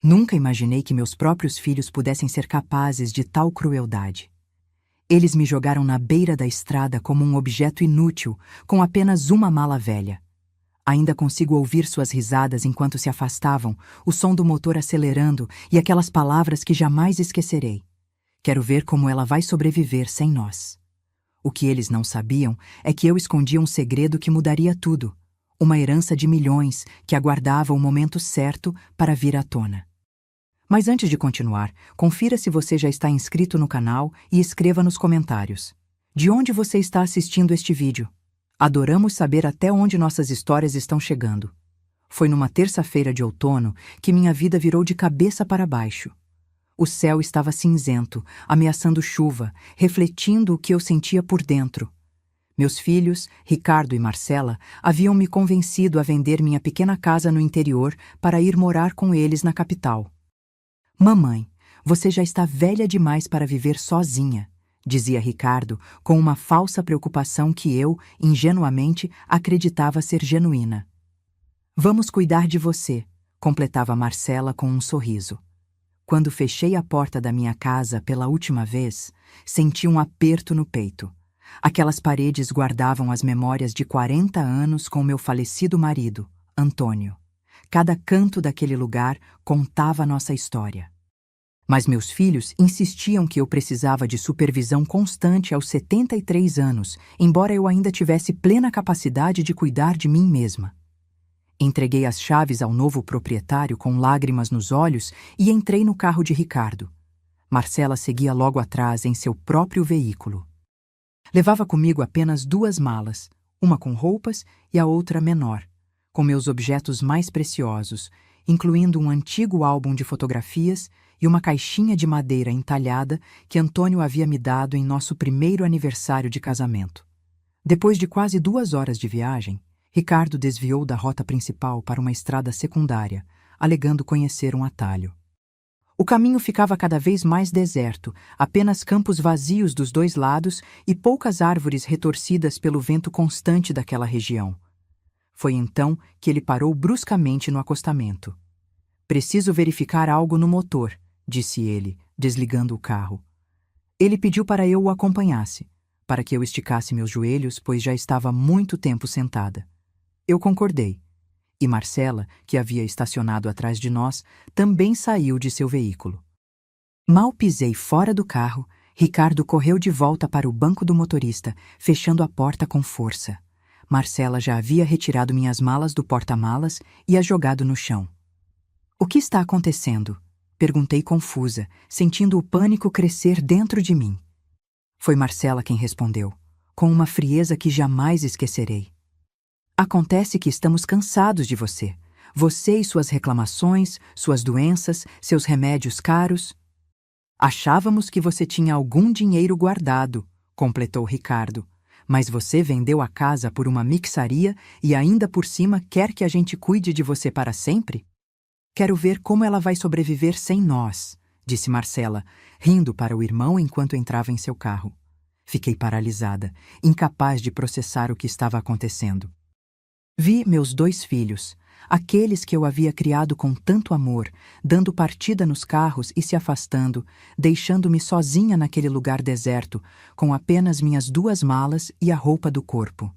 Nunca imaginei que meus próprios filhos pudessem ser capazes de tal crueldade. Eles me jogaram na beira da estrada como um objeto inútil, com apenas uma mala velha. Ainda consigo ouvir suas risadas enquanto se afastavam, o som do motor acelerando e aquelas palavras que jamais esquecerei. Quero ver como ela vai sobreviver sem nós. O que eles não sabiam é que eu escondia um segredo que mudaria tudo. Uma herança de milhões que aguardava o momento certo para vir à tona. Mas antes de continuar, confira se você já está inscrito no canal e escreva nos comentários. De onde você está assistindo este vídeo? Adoramos saber até onde nossas histórias estão chegando. Foi numa terça-feira de outono que minha vida virou de cabeça para baixo. O céu estava cinzento, ameaçando chuva, refletindo o que eu sentia por dentro. Meus filhos, Ricardo e Marcela, haviam me convencido a vender minha pequena casa no interior para ir morar com eles na capital. Mamãe, você já está velha demais para viver sozinha, dizia Ricardo com uma falsa preocupação que eu, ingenuamente, acreditava ser genuína. Vamos cuidar de você, completava Marcela com um sorriso. Quando fechei a porta da minha casa pela última vez, senti um aperto no peito. Aquelas paredes guardavam as memórias de 40 anos com meu falecido marido, Antônio. Cada canto daquele lugar contava nossa história. Mas meus filhos insistiam que eu precisava de supervisão constante aos 73 anos, embora eu ainda tivesse plena capacidade de cuidar de mim mesma. Entreguei as chaves ao novo proprietário com lágrimas nos olhos e entrei no carro de Ricardo. Marcela seguia logo atrás em seu próprio veículo. Levava comigo apenas 2 malas, uma com roupas e a outra menor, com meus objetos mais preciosos, incluindo um antigo álbum de fotografias e uma caixinha de madeira entalhada que Antônio havia me dado em nosso primeiro aniversário de casamento. Depois de quase 2 horas de viagem, Ricardo desviou da rota principal para uma estrada secundária, alegando conhecer um atalho. O caminho ficava cada vez mais deserto, apenas campos vazios dos 2 lados e poucas árvores retorcidas pelo vento constante daquela região. Foi então que ele parou bruscamente no acostamento. Preciso verificar algo no motor, disse ele, desligando o carro. Ele pediu para eu o acompanhasse, para que eu esticasse meus joelhos, pois já estava há muito tempo sentada. Eu concordei. E Marcela, que havia estacionado atrás de nós, também saiu de seu veículo. Mal pisei fora do carro, Ricardo correu de volta para o banco do motorista, fechando a porta com força. Marcela já havia retirado minhas malas do porta-malas e as jogado no chão. O que está acontecendo? Perguntei confusa, sentindo o pânico crescer dentro de mim. Foi Marcela quem respondeu, com uma frieza que jamais esquecerei. Acontece que estamos cansados de você. Você e suas reclamações, suas doenças, seus remédios caros. Achávamos que você tinha algum dinheiro guardado, completou Ricardo. Mas você vendeu a casa por uma mixaria e ainda por cima quer que a gente cuide de você para sempre? Quero ver como ela vai sobreviver sem nós, disse Marcela, rindo para o irmão enquanto entrava em seu carro. Fiquei paralisada, incapaz de processar o que estava acontecendo. Vi meus 2 filhos, aqueles que eu havia criado com tanto amor, dando partida nos carros e se afastando, deixando-me sozinha naquele lugar deserto, com apenas minhas 2 malas e a roupa do corpo.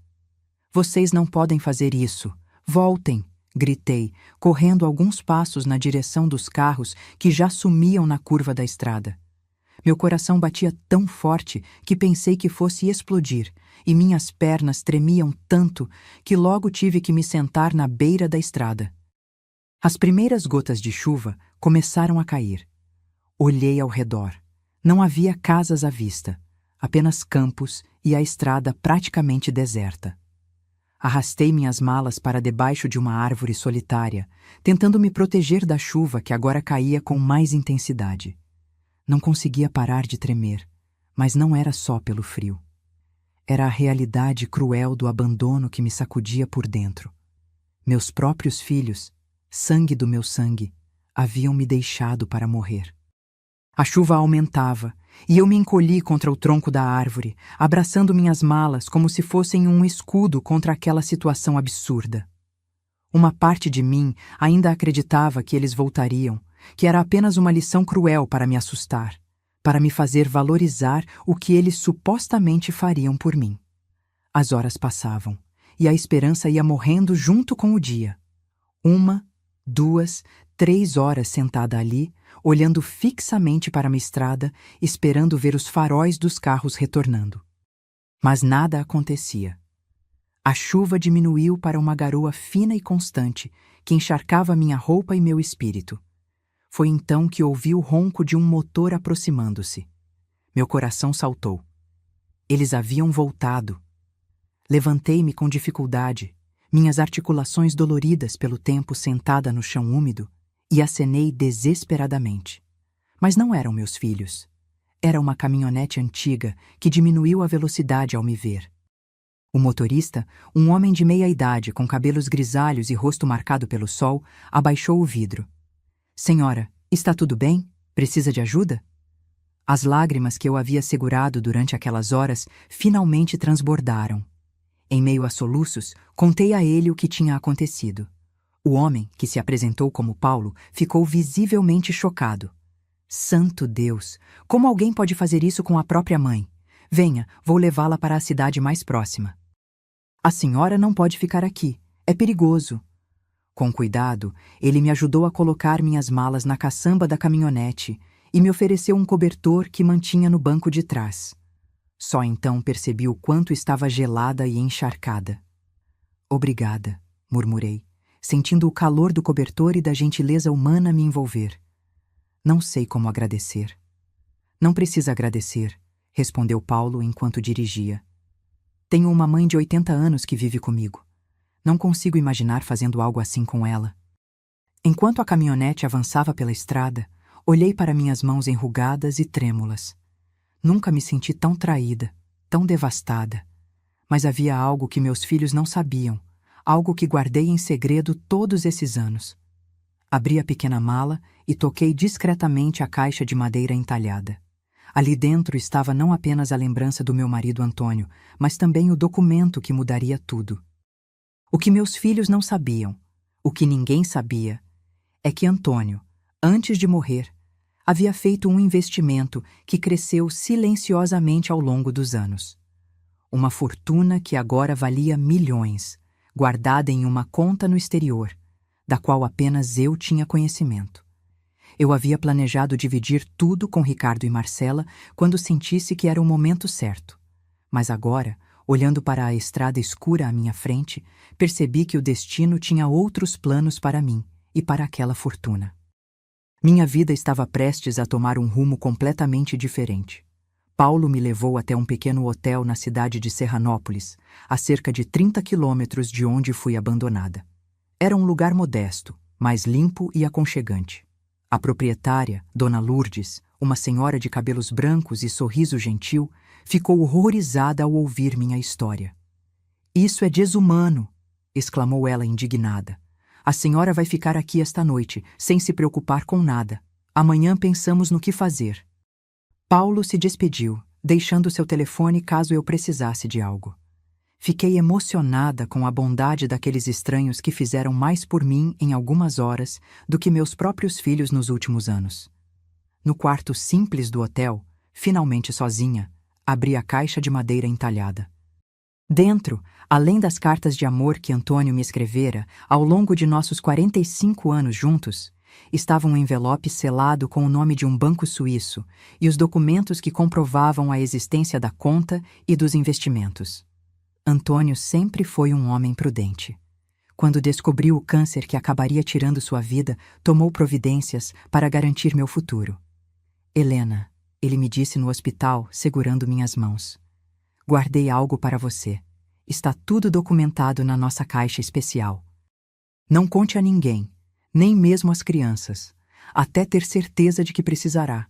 Vocês não podem fazer isso. Voltem! Gritei, correndo alguns passos na direção dos carros que já sumiam na curva da estrada. Meu coração batia tão forte que pensei que fosse explodir, e minhas pernas tremiam tanto que logo tive que me sentar na beira da estrada. As primeiras gotas de chuva começaram a cair. Olhei ao redor. Não havia casas à vista, apenas campos e a estrada praticamente deserta. Arrastei minhas malas para debaixo de uma árvore solitária, tentando me proteger da chuva que agora caía com mais intensidade. Não conseguia parar de tremer, mas não era só pelo frio. Era a realidade cruel do abandono que me sacudia por dentro. Meus próprios filhos, sangue do meu sangue, haviam me deixado para morrer. A chuva aumentava, e eu me encolhi contra o tronco da árvore, abraçando minhas malas como se fossem um escudo contra aquela situação absurda. Uma parte de mim ainda acreditava que eles voltariam, que era apenas uma lição cruel para me assustar, para me fazer valorizar o que eles supostamente fariam por mim. As horas passavam, e a esperança ia morrendo junto com o dia. 1, 2, 3 horas sentada ali, olhando fixamente para uma estrada, esperando ver os faróis dos carros retornando. Mas nada acontecia. A chuva diminuiu para uma garoa fina e constante, que encharcava minha roupa e meu espírito. Foi então que ouvi o ronco de um motor aproximando-se. Meu coração saltou. Eles haviam voltado. Levantei-me com dificuldade, minhas articulações doloridas pelo tempo sentada no chão úmido, e acenei desesperadamente. Mas não eram meus filhos. Era uma caminhonete antiga que diminuiu a velocidade ao me ver. O motorista, um homem de meia idade com cabelos grisalhos e rosto marcado pelo sol, abaixou o vidro. Senhora, está tudo bem? Precisa de ajuda? As lágrimas que eu havia segurado durante aquelas horas finalmente transbordaram. Em meio a soluços, contei a ele o que tinha acontecido. O homem, que se apresentou como Paulo, ficou visivelmente chocado. Santo Deus! Como alguém pode fazer isso com a própria mãe? Venha, vou levá-la para a cidade mais próxima. A senhora não pode ficar aqui. É perigoso. Com cuidado, ele me ajudou a colocar minhas malas na caçamba da caminhonete e me ofereceu um cobertor que mantinha no banco de trás. Só então percebi o quanto estava gelada e encharcada. Obrigada, murmurei, sentindo o calor do cobertor e da gentileza humana me envolver. Não sei como agradecer. Não precisa agradecer, respondeu Paulo enquanto dirigia. Tenho uma mãe de 80 anos que vive comigo. Não consigo imaginar fazendo algo assim com ela. Enquanto a caminhonete avançava pela estrada, olhei para minhas mãos enrugadas e trêmulas. Nunca me senti tão traída, tão devastada. Mas havia algo que meus filhos não sabiam, algo que guardei em segredo todos esses anos. Abri a pequena mala e toquei discretamente a caixa de madeira entalhada. Ali dentro estava não apenas a lembrança do meu marido Antônio, mas também o documento que mudaria tudo. O que meus filhos não sabiam, o que ninguém sabia, é que Antônio, antes de morrer, havia feito um investimento que cresceu silenciosamente ao longo dos anos. Uma fortuna que agora valia milhões, guardada em uma conta no exterior, da qual apenas eu tinha conhecimento. Eu havia planejado dividir tudo com Ricardo e Marcela quando sentisse que era o momento certo. Mas agora, olhando para a estrada escura à minha frente, percebi que o destino tinha outros planos para mim e para aquela fortuna. Minha vida estava prestes a tomar um rumo completamente diferente. Paulo me levou até um pequeno hotel na cidade de Serranópolis, a cerca de 30 quilômetros de onde fui abandonada. Era um lugar modesto, mas limpo e aconchegante. A proprietária, Dona Lourdes, uma senhora de cabelos brancos e sorriso gentil, ficou horrorizada ao ouvir minha história. "Isso é desumano!" exclamou ela indignada. "A senhora vai ficar aqui esta noite, sem se preocupar com nada. Amanhã pensamos no que fazer." Paulo se despediu, deixando seu telefone caso eu precisasse de algo. Fiquei emocionada com a bondade daqueles estranhos que fizeram mais por mim em algumas horas do que meus próprios filhos nos últimos anos. No quarto simples do hotel, finalmente sozinha, abri a caixa de madeira entalhada. Dentro, além das cartas de amor que Antônio me escrevera ao longo de nossos 45 anos juntos, estava um envelope selado com o nome de um banco suíço e os documentos que comprovavam a existência da conta e dos investimentos. Antônio sempre foi um homem prudente. Quando descobriu o câncer que acabaria tirando sua vida, tomou providências para garantir meu futuro. "Helena", ele me disse no hospital, segurando minhas mãos. "Guardei algo para você. Está tudo documentado na nossa caixa especial. Não conte a ninguém, nem mesmo às crianças, até ter certeza de que precisará.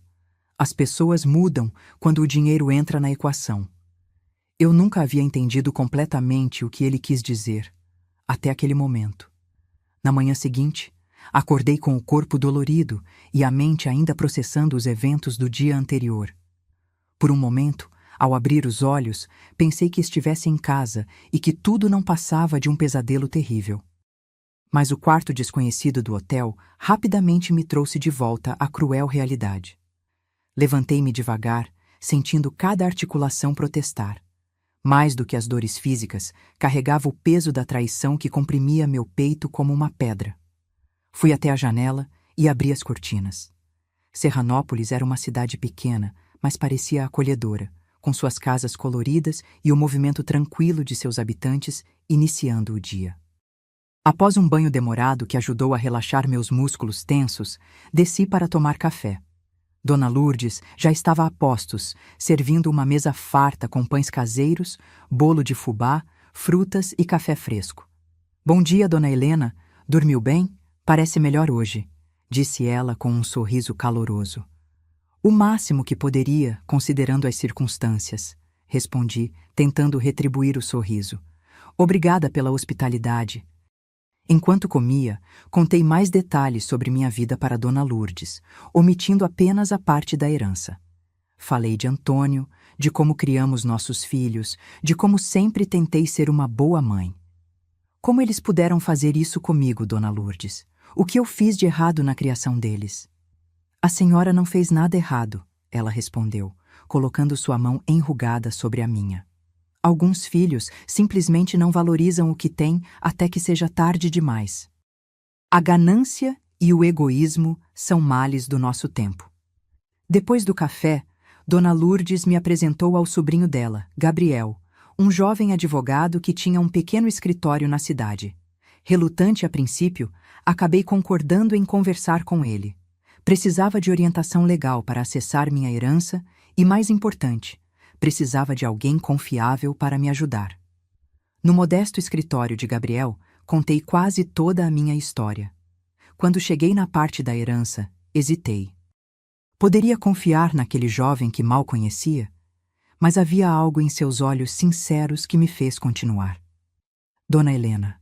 As pessoas mudam quando o dinheiro entra na equação." Eu nunca havia entendido completamente o que ele quis dizer, até aquele momento. Na manhã seguinte, acordei com o corpo dolorido e a mente ainda processando os eventos do dia anterior. Por um momento, ao abrir os olhos, pensei que estivesse em casa e que tudo não passava de um pesadelo terrível. Mas o quarto desconhecido do hotel rapidamente me trouxe de volta à cruel realidade. Levantei-me devagar, sentindo cada articulação protestar. Mais do que as dores físicas, carregava o peso da traição que comprimia meu peito como uma pedra. Fui até a janela e abri as cortinas. Serranópolis era uma cidade pequena, mas parecia acolhedora, com suas casas coloridas e o movimento tranquilo de seus habitantes iniciando o dia. Após um banho demorado que ajudou a relaxar meus músculos tensos, desci para tomar café. Dona Lourdes já estava a postos, servindo uma mesa farta com pães caseiros, bolo de fubá, frutas e café fresco. "Bom dia, Dona Helena. Dormiu bem? Parece melhor hoje", disse ela com um sorriso caloroso. "O máximo que poderia, considerando as circunstâncias", respondi, tentando retribuir o sorriso. "Obrigada pela hospitalidade." Enquanto comia, contei mais detalhes sobre minha vida para Dona Lourdes, omitindo apenas a parte da herança. Falei de Antônio, de como criamos nossos filhos, de como sempre tentei ser uma boa mãe. "Como eles puderam fazer isso comigo, Dona Lourdes? O que eu fiz de errado na criação deles?" "A senhora não fez nada errado", ela respondeu, colocando sua mão enrugada sobre a minha. "Alguns filhos simplesmente não valorizam o que têm até que seja tarde demais. A ganância e o egoísmo são males do nosso tempo." Depois do café, Dona Lourdes me apresentou ao sobrinho dela, Gabriel, um jovem advogado que tinha um pequeno escritório na cidade. Relutante a princípio, acabei concordando em conversar com ele. Precisava de orientação legal para acessar minha herança e, mais importante, precisava de alguém confiável para me ajudar. No modesto escritório de Gabriel, contei quase toda a minha história. Quando cheguei na parte da herança, hesitei. Poderia confiar naquele jovem que mal conhecia? Mas havia algo em seus olhos sinceros que me fez continuar. "Dona Helena,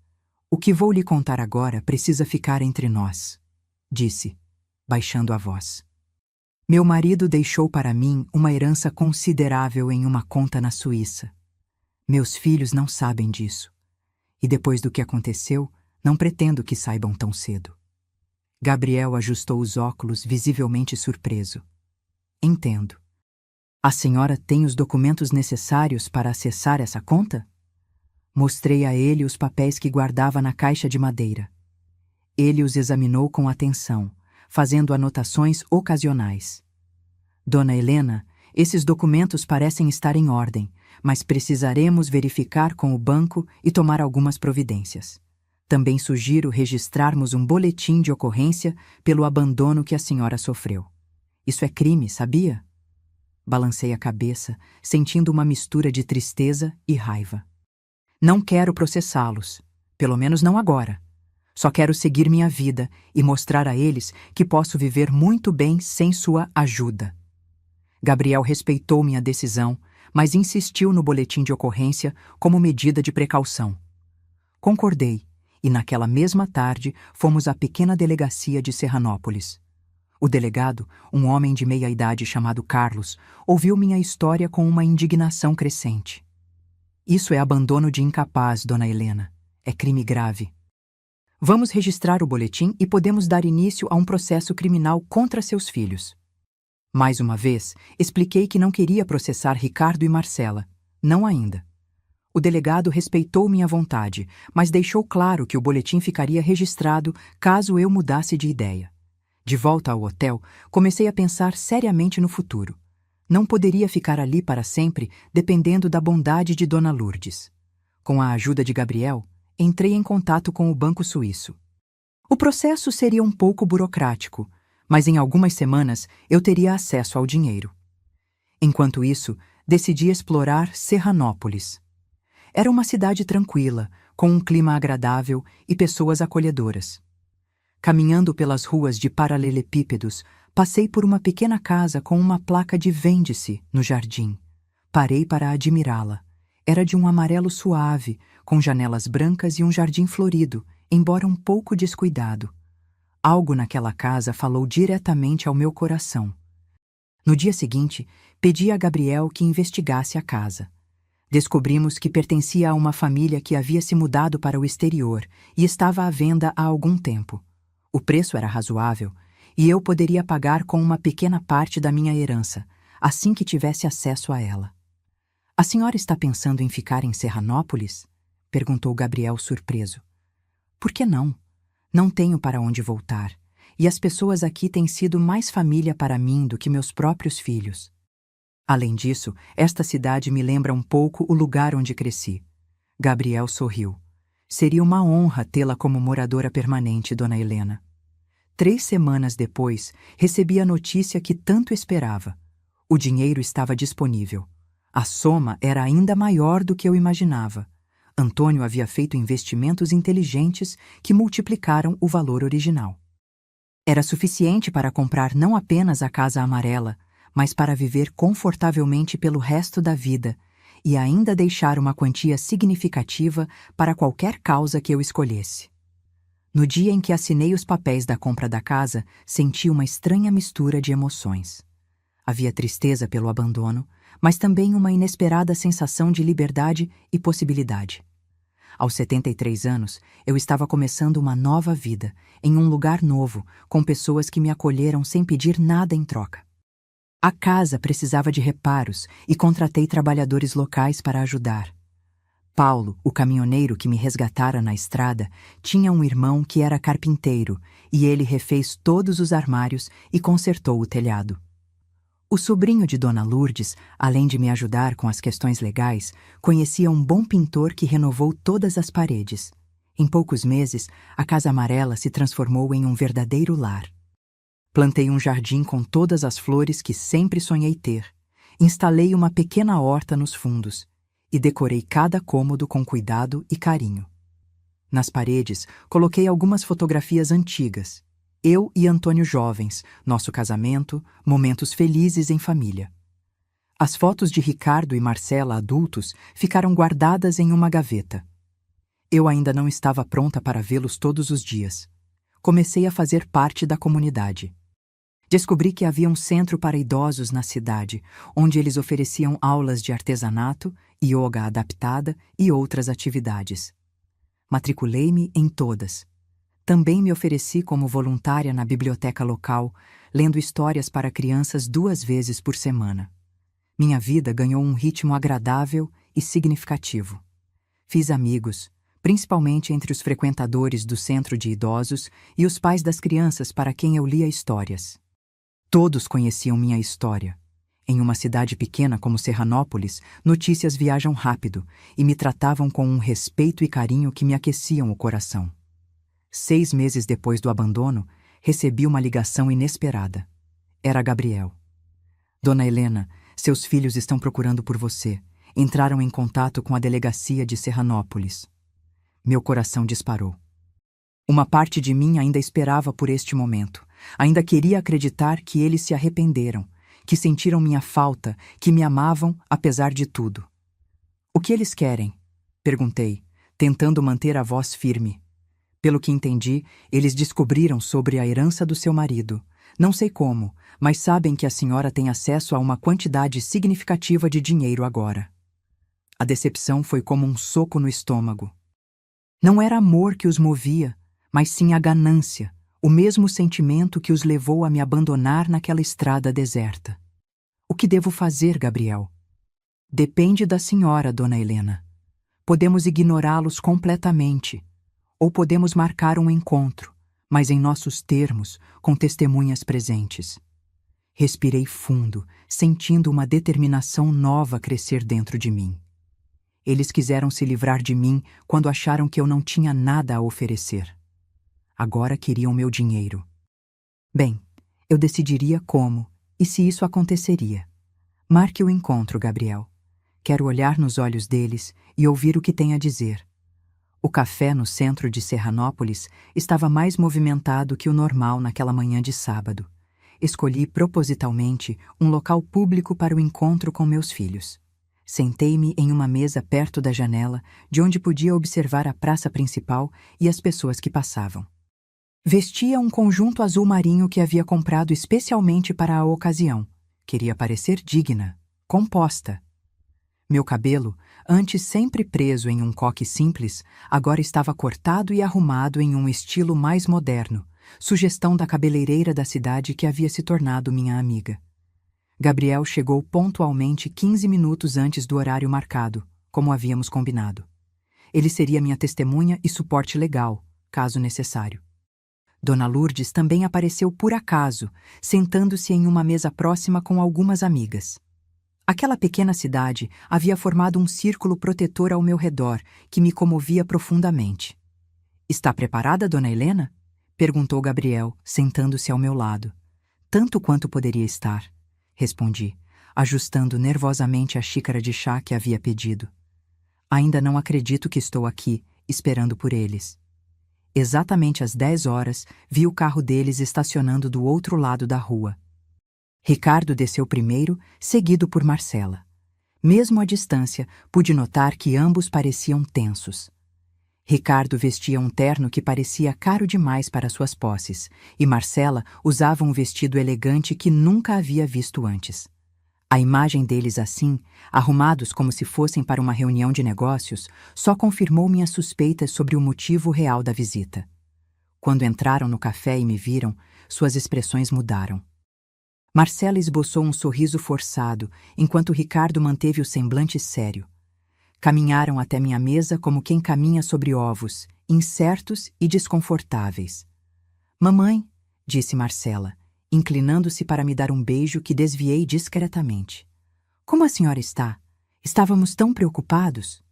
o que vou lhe contar agora precisa ficar entre nós", disse, baixando a voz. "Meu marido deixou para mim uma herança considerável em uma conta na Suíça. Meus filhos não sabem disso. E depois do que aconteceu, não pretendo que saibam tão cedo." Gabriel ajustou os óculos, visivelmente surpreso. "Entendo. A senhora tem os documentos necessários para acessar essa conta?" Mostrei a ele os papéis que guardava na caixa de madeira. Ele os examinou com atenção, fazendo anotações ocasionais. "Dona Helena, esses documentos parecem estar em ordem, mas precisaremos verificar com o banco e tomar algumas providências. Também sugiro registrarmos um boletim de ocorrência pelo abandono que a senhora sofreu. Isso é crime, sabia?" Balancei a cabeça, sentindo uma mistura de tristeza e raiva. "Não quero processá-los, pelo menos não agora. Só quero seguir minha vida e mostrar a eles que posso viver muito bem sem sua ajuda." Gabriel respeitou minha decisão, mas insistiu no boletim de ocorrência como medida de precaução. Concordei, e naquela mesma tarde fomos à pequena delegacia de Serranópolis. O delegado, um homem de meia-idade chamado Carlos, ouviu minha história com uma indignação crescente. "Isso é abandono de incapaz, Dona Helena. É crime grave. Vamos registrar o boletim e podemos dar início a um processo criminal contra seus filhos." Mais uma vez, expliquei que não queria processar Ricardo e Marcela. Não ainda. O delegado respeitou minha vontade, mas deixou claro que o boletim ficaria registrado caso eu mudasse de ideia. De volta ao hotel, comecei a pensar seriamente no futuro. Não poderia ficar ali para sempre, dependendo da bondade de Dona Lourdes. Com a ajuda de Gabriel, entrei em contato com o Banco Suíço. O processo seria um pouco burocrático, mas em algumas semanas eu teria acesso ao dinheiro. Enquanto isso, decidi explorar Serranópolis. Era uma cidade tranquila, com um clima agradável e pessoas acolhedoras. Caminhando pelas ruas de paralelepípedos, passei por uma pequena casa com uma placa de "Vende-se" no jardim. Parei para admirá-la. Era de um amarelo suave, com janelas brancas e um jardim florido, embora um pouco descuidado. Algo naquela casa falou diretamente ao meu coração. No dia seguinte, pedi a Gabriel que investigasse a casa. Descobrimos que pertencia a uma família que havia se mudado para o exterior e estava à venda há algum tempo. O preço era razoável e eu poderia pagar com uma pequena parte da minha herança, assim que tivesse acesso a ela. A senhora está pensando em ficar em Serranópolis? Perguntou Gabriel surpreso. Por que não? Não tenho para onde voltar, e as pessoas aqui têm sido mais família para mim do que meus próprios filhos. Além disso, esta cidade me lembra um pouco o lugar onde cresci. Gabriel sorriu. Seria uma honra tê-la como moradora permanente, Dona Helena. 3 semanas depois, recebi a notícia que tanto esperava. O dinheiro estava disponível. A soma era ainda maior do que eu imaginava. Antônio havia feito investimentos inteligentes que multiplicaram o valor original. Era suficiente para comprar não apenas a Casa Amarela, mas para viver confortavelmente pelo resto da vida e ainda deixar uma quantia significativa para qualquer causa que eu escolhesse. No dia em que assinei os papéis da compra da casa, senti uma estranha mistura de emoções. Havia tristeza pelo abandono, mas também uma inesperada sensação de liberdade e possibilidade. Aos 73 anos, eu estava começando uma nova vida, em um lugar novo, com pessoas que me acolheram sem pedir nada em troca. A casa precisava de reparos e contratei trabalhadores locais para ajudar. Paulo, o caminhoneiro que me resgatara na estrada, tinha um irmão que era carpinteiro e ele refez todos os armários e consertou o telhado. O sobrinho de Dona Lourdes, além de me ajudar com as questões legais, conhecia um bom pintor que renovou todas as paredes. Em poucos meses, a Casa Amarela se transformou em um verdadeiro lar. Plantei um jardim com todas as flores que sempre sonhei ter. Instalei uma pequena horta nos fundos e decorei cada cômodo com cuidado e carinho. Nas paredes, coloquei algumas fotografias antigas. Eu e Antônio jovens, nosso casamento, momentos felizes em família. As fotos de Ricardo e Marcela adultos ficaram guardadas em uma gaveta. Eu ainda não estava pronta para vê-los todos os dias. Comecei a fazer parte da comunidade. Descobri que havia um centro para idosos na cidade, onde eles ofereciam aulas de artesanato, yoga adaptada e outras atividades. Matriculei-me em todas. Também me ofereci como voluntária na biblioteca local, lendo histórias para crianças 2 vezes por semana. Minha vida ganhou um ritmo agradável e significativo. Fiz amigos, principalmente entre os frequentadores do centro de idosos e os pais das crianças para quem eu lia histórias. Todos conheciam minha história. Em uma cidade pequena como Serranópolis, notícias viajam rápido e me tratavam com um respeito e carinho que me aqueciam o coração. 6 meses depois do abandono, recebi uma ligação inesperada. Era Gabriel. Dona Helena, seus filhos estão procurando por você. Entraram em contato com a delegacia de Serranópolis. Meu coração disparou. Uma parte de mim ainda esperava por este momento. Ainda queria acreditar que eles se arrependeram, que sentiram minha falta, que me amavam apesar de tudo. O que eles querem? Perguntei, tentando manter a voz firme. Pelo que entendi, eles descobriram sobre a herança do seu marido. Não sei como, mas sabem que a senhora tem acesso a uma quantidade significativa de dinheiro agora. A decepção foi como um soco no estômago. Não era amor que os movia, mas sim a ganância, o mesmo sentimento que os levou a me abandonar naquela estrada deserta. O que devo fazer, Gabriel? Depende da senhora, Dona Helena. Podemos ignorá-los completamente. Ou podemos marcar um encontro, mas em nossos termos, com testemunhas presentes. Respirei fundo, sentindo uma determinação nova crescer dentro de mim. Eles quiseram se livrar de mim quando acharam que eu não tinha nada a oferecer. Agora queriam meu dinheiro. Bem, eu decidiria como e se isso aconteceria. Marque o encontro, Gabriel. Quero olhar nos olhos deles e ouvir o que têm a dizer. O café no centro de Serranópolis estava mais movimentado que o normal naquela manhã de sábado. Escolhi propositalmente um local público para o encontro com meus filhos. Sentei-me em uma mesa perto da janela, de onde podia observar a praça principal e as pessoas que passavam. Vestia um conjunto azul marinho que havia comprado especialmente para a ocasião. Queria parecer digna, composta. Meu cabelo, antes sempre preso em um coque simples, agora estava cortado e arrumado em um estilo mais moderno, sugestão da cabeleireira da cidade que havia se tornado minha amiga. Gabriel chegou pontualmente 15 minutos antes do horário marcado, como havíamos combinado. Ele seria minha testemunha e suporte legal, caso necessário. Dona Lourdes também apareceu por acaso, sentando-se em uma mesa próxima com algumas amigas. Aquela pequena cidade havia formado um círculo protetor ao meu redor que me comovia profundamente. "Está preparada, Dona Helena?" perguntou Gabriel, sentando-se ao meu lado. "Tanto quanto poderia estar", respondi, ajustando nervosamente a xícara de chá que havia pedido. "Ainda não acredito que estou aqui, esperando por eles." Exatamente às 10 horas, vi o carro deles estacionando do outro lado da rua. Ricardo desceu primeiro, seguido por Marcela. Mesmo à distância, pude notar que ambos pareciam tensos. Ricardo vestia um terno que parecia caro demais para suas posses, e Marcela usava um vestido elegante que nunca havia visto antes. A imagem deles assim, arrumados como se fossem para uma reunião de negócios, só confirmou minhas suspeitas sobre o motivo real da visita. Quando entraram no café e me viram, suas expressões mudaram. Marcela esboçou um sorriso forçado, enquanto Ricardo manteve o semblante sério. Caminharam até minha mesa como quem caminha sobre ovos, incertos e desconfortáveis. "Mamãe", disse Marcela, inclinando-se para me dar um beijo que desviei discretamente. "Como a senhora está? Estávamos tão preocupados."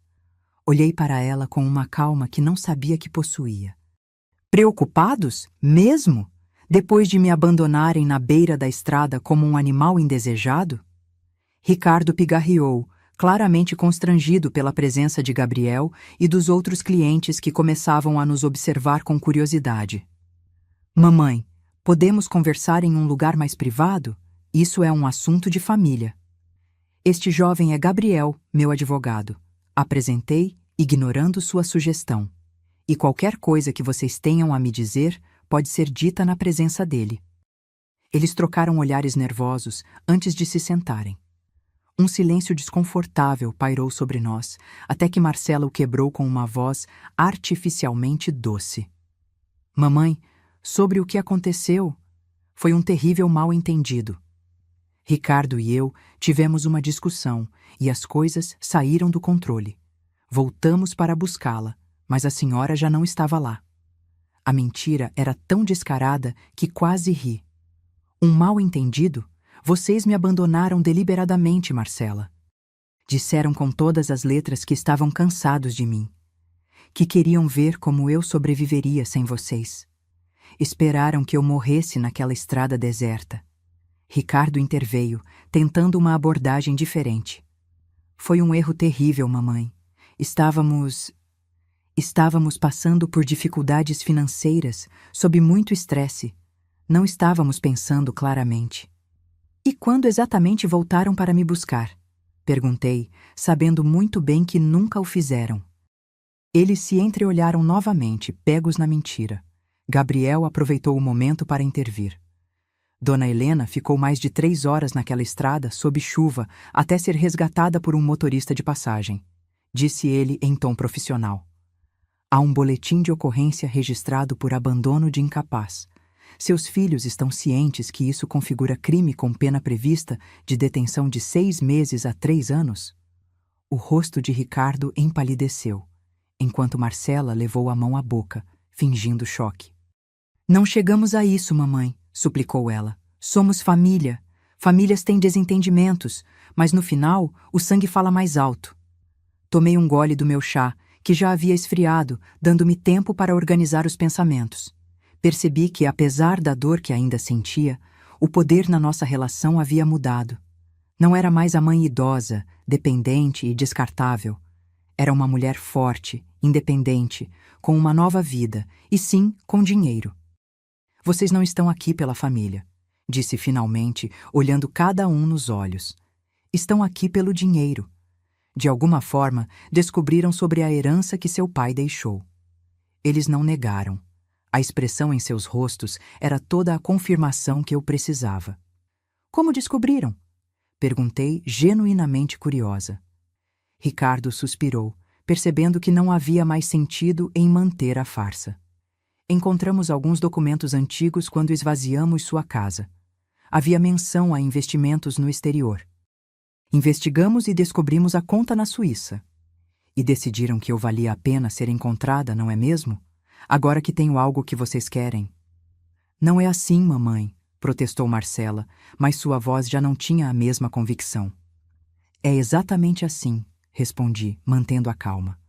Olhei para ela com uma calma que não sabia que possuía. "Preocupados? Mesmo? Depois de me abandonarem na beira da estrada como um animal indesejado?" Ricardo pigarreou, claramente constrangido pela presença de Gabriel e dos outros clientes que começavam a nos observar com curiosidade. "Mamãe, podemos conversar em um lugar mais privado? Isso é um assunto de família." "Este jovem é Gabriel, meu advogado." Apresentei, ignorando sua sugestão. "E qualquer coisa que vocês tenham a me dizer pode ser dita na presença dele." Eles trocaram olhares nervosos antes de se sentarem. Um silêncio desconfortável pairou sobre nós, até que Marcela o quebrou com uma voz artificialmente doce. "Mamãe, sobre o que aconteceu, foi um terrível mal-entendido. Ricardo e eu tivemos uma discussão e as coisas saíram do controle. Voltamos para buscá-la, mas a senhora já não estava lá." A mentira era tão descarada que quase ri. "Um mal-entendido? Vocês me abandonaram deliberadamente, Marcela." Disseram com todas as letras que estavam cansados de mim, que queriam ver como eu sobreviveria sem vocês. Esperaram que eu morresse naquela estrada deserta. Ricardo interveio, tentando uma abordagem diferente. "Foi um erro terrível, mamãe. Estávamos passando por dificuldades financeiras, sob muito estresse. Não estávamos pensando claramente." "E quando exatamente voltaram para me buscar?" perguntei, sabendo muito bem que nunca o fizeram. Eles se entreolharam novamente, pegos na mentira. Gabriel aproveitou o momento para intervir. "Dona Helena ficou mais de 3 horas naquela estrada, sob chuva, até ser resgatada por um motorista de passagem", disse ele em tom profissional. "Há um boletim de ocorrência registrado por abandono de incapaz. Seus filhos estão cientes que isso configura crime com pena prevista de detenção de 6 meses a 3 anos?" O rosto de Ricardo empalideceu, enquanto Marcela levou a mão à boca, fingindo choque. "Não chegamos a isso, mamãe", suplicou ela. "Somos família. Famílias têm desentendimentos, mas no final o sangue fala mais alto." Tomei um gole do meu chá, que já havia esfriado, dando-me tempo para organizar os pensamentos. Percebi que, apesar da dor que ainda sentia, o poder na nossa relação havia mudado. Não era mais a mãe idosa, dependente e descartável. Era uma mulher forte, independente, com uma nova vida, e sim, com dinheiro. "Vocês não estão aqui pela família", disse finalmente, olhando cada um nos olhos. "Estão aqui pelo dinheiro." De alguma forma, descobriram sobre a herança que seu pai deixou. Eles não negaram. A expressão em seus rostos era toda a confirmação que eu precisava. "Como descobriram?" perguntei, genuinamente curiosa. Ricardo suspirou, percebendo que não havia mais sentido em manter a farsa. Encontramos alguns documentos antigos quando esvaziamos sua casa. Havia menção a investimentos no exterior. Investigamos e descobrimos a conta na Suíça. E decidiram que eu valia a pena ser encontrada, não é mesmo? Agora que tenho algo que vocês querem. Não é assim, mamãe, protestou Marcela, mas sua voz já não tinha a mesma convicção. É exatamente assim, respondi, mantendo a calma.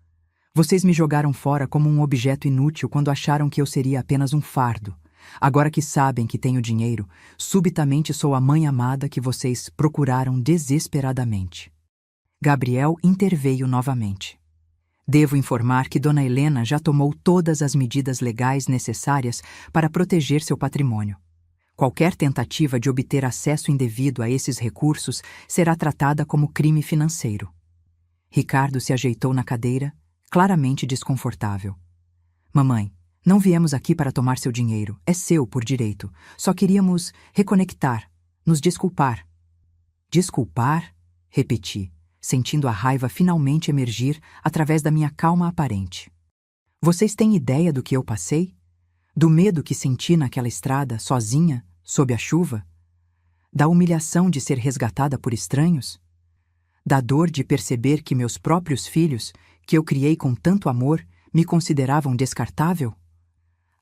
Vocês me jogaram fora como um objeto inútil quando acharam que eu seria apenas um fardo. Agora que sabem que tenho dinheiro, subitamente sou a mãe amada que vocês procuraram desesperadamente. Gabriel interveio novamente. Devo informar que Dona Helena já tomou todas as medidas legais necessárias para proteger seu patrimônio. Qualquer tentativa de obter acesso indevido a esses recursos será tratada como crime financeiro. Ricardo se ajeitou na cadeira, claramente desconfortável. Mamãe, não viemos aqui para tomar seu dinheiro, é seu por direito. Só queríamos reconectar, nos desculpar. Desculpar? Repeti, sentindo a raiva finalmente emergir através da minha calma aparente. Vocês têm ideia do que eu passei? Do medo que senti naquela estrada, sozinha, sob a chuva? Da humilhação de ser resgatada por estranhos? Da dor de perceber que meus próprios filhos, que eu criei com tanto amor, me consideravam descartável?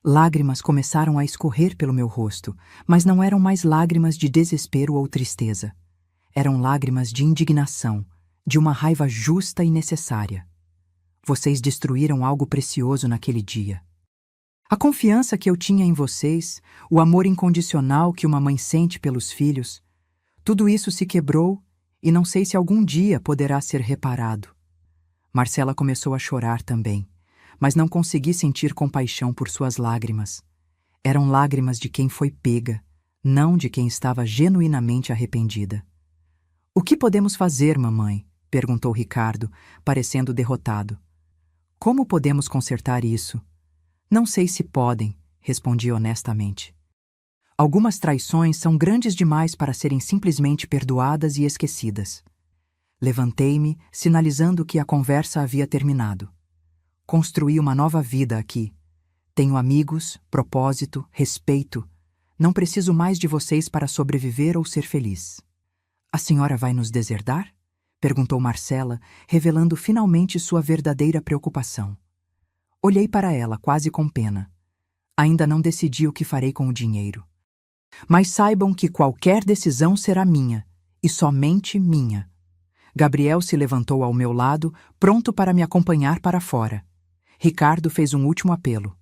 Lágrimas começaram a escorrer pelo meu rosto, mas não eram mais lágrimas de desespero ou tristeza. Eram lágrimas de indignação, de uma raiva justa e necessária. Vocês destruíram algo precioso naquele dia. A confiança que eu tinha em vocês, o amor incondicional que uma mãe sente pelos filhos, tudo isso se quebrou e não sei se algum dia poderá ser reparado. Marcela começou a chorar também, mas não consegui sentir compaixão por suas lágrimas. Eram lágrimas de quem foi pega, não de quem estava genuinamente arrependida. O que podemos fazer, mamãe? Perguntou Ricardo, parecendo derrotado. Como podemos consertar isso? Não sei se podem, respondi honestamente. Algumas traições são grandes demais para serem simplesmente perdoadas e esquecidas. Levantei-me, sinalizando que a conversa havia terminado. Construí uma nova vida aqui. Tenho amigos, propósito, respeito. Não preciso mais de vocês para sobreviver ou ser feliz. A senhora vai nos deserdar? Perguntou Marcela, revelando finalmente sua verdadeira preocupação. Olhei para ela, quase com pena. Ainda não decidi o que farei com o dinheiro. Mas saibam que qualquer decisão será minha, e somente minha. Gabriel se levantou ao meu lado, pronto para me acompanhar para fora. Ricardo fez um último apelo.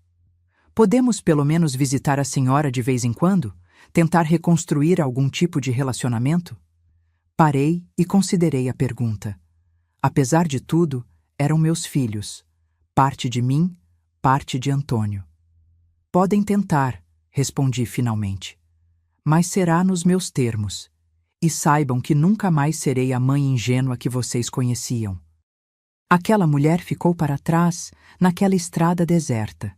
Podemos pelo menos visitar a senhora de vez em quando? Tentar reconstruir algum tipo de relacionamento? Parei e considerei a pergunta. Apesar de tudo, eram meus filhos. Parte de mim, parte de Antônio. Podem tentar, respondi finalmente. Mas será nos meus termos. E saibam que nunca mais serei a mãe ingênua que vocês conheciam. Aquela mulher ficou para trás, naquela estrada deserta.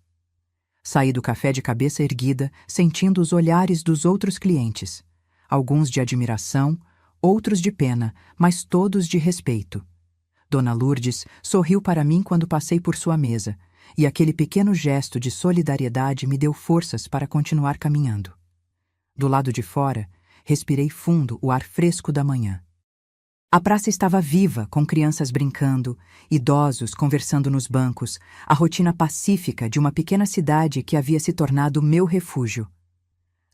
Saí do café de cabeça erguida, sentindo os olhares dos outros clientes. Alguns de admiração, outros de pena, mas todos de respeito. Dona Lourdes sorriu para mim quando passei por sua mesa, e aquele pequeno gesto de solidariedade me deu forças para continuar caminhando. Do lado de fora, respirei fundo o ar fresco da manhã. A praça estava viva, com crianças brincando, idosos conversando nos bancos, a rotina pacífica de uma pequena cidade que havia se tornado meu refúgio.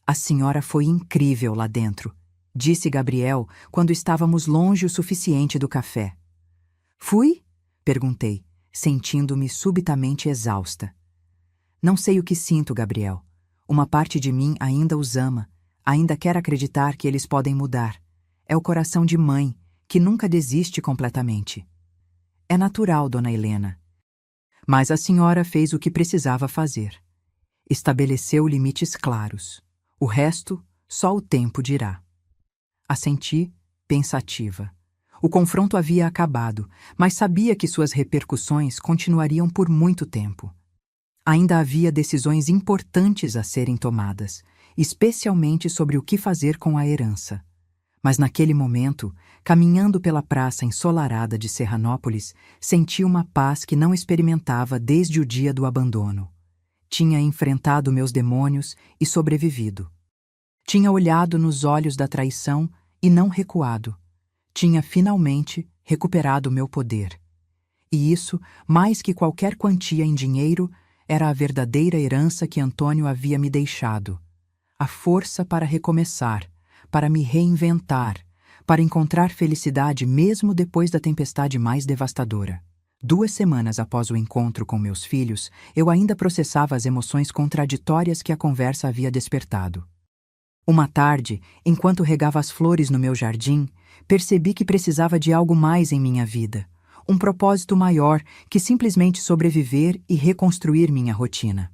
A senhora foi incrível lá dentro, disse Gabriel quando estávamos longe o suficiente do café. Fui? Perguntei, sentindo-me subitamente exausta. Não sei o que sinto, Gabriel. Uma parte de mim ainda os ama, ainda quer acreditar que eles podem mudar. É o coração de mãe, que nunca desiste completamente. É natural, Dona Helena. Mas a senhora fez o que precisava fazer. Estabeleceu limites claros. O resto, só o tempo dirá. Assenti, pensativa. O confronto havia acabado, mas sabia que suas repercussões continuariam por muito tempo. Ainda havia decisões importantes a serem tomadas, especialmente sobre o que fazer com a herança. Mas naquele momento, caminhando pela praça ensolarada de Serranópolis, senti uma paz que não experimentava desde o dia do abandono. Tinha enfrentado meus demônios e sobrevivido. Tinha olhado nos olhos da traição e não recuado. Tinha finalmente recuperado meu poder. E isso, mais que qualquer quantia em dinheiro, era a verdadeira herança que Antônio havia me deixado. A força para recomeçar, para me reinventar, para encontrar felicidade mesmo depois da tempestade mais devastadora. 2 semanas após o encontro com meus filhos, eu ainda processava as emoções contraditórias que a conversa havia despertado. Uma tarde, enquanto regava as flores no meu jardim, percebi que precisava de algo mais em minha vida, um propósito maior que simplesmente sobreviver e reconstruir minha rotina.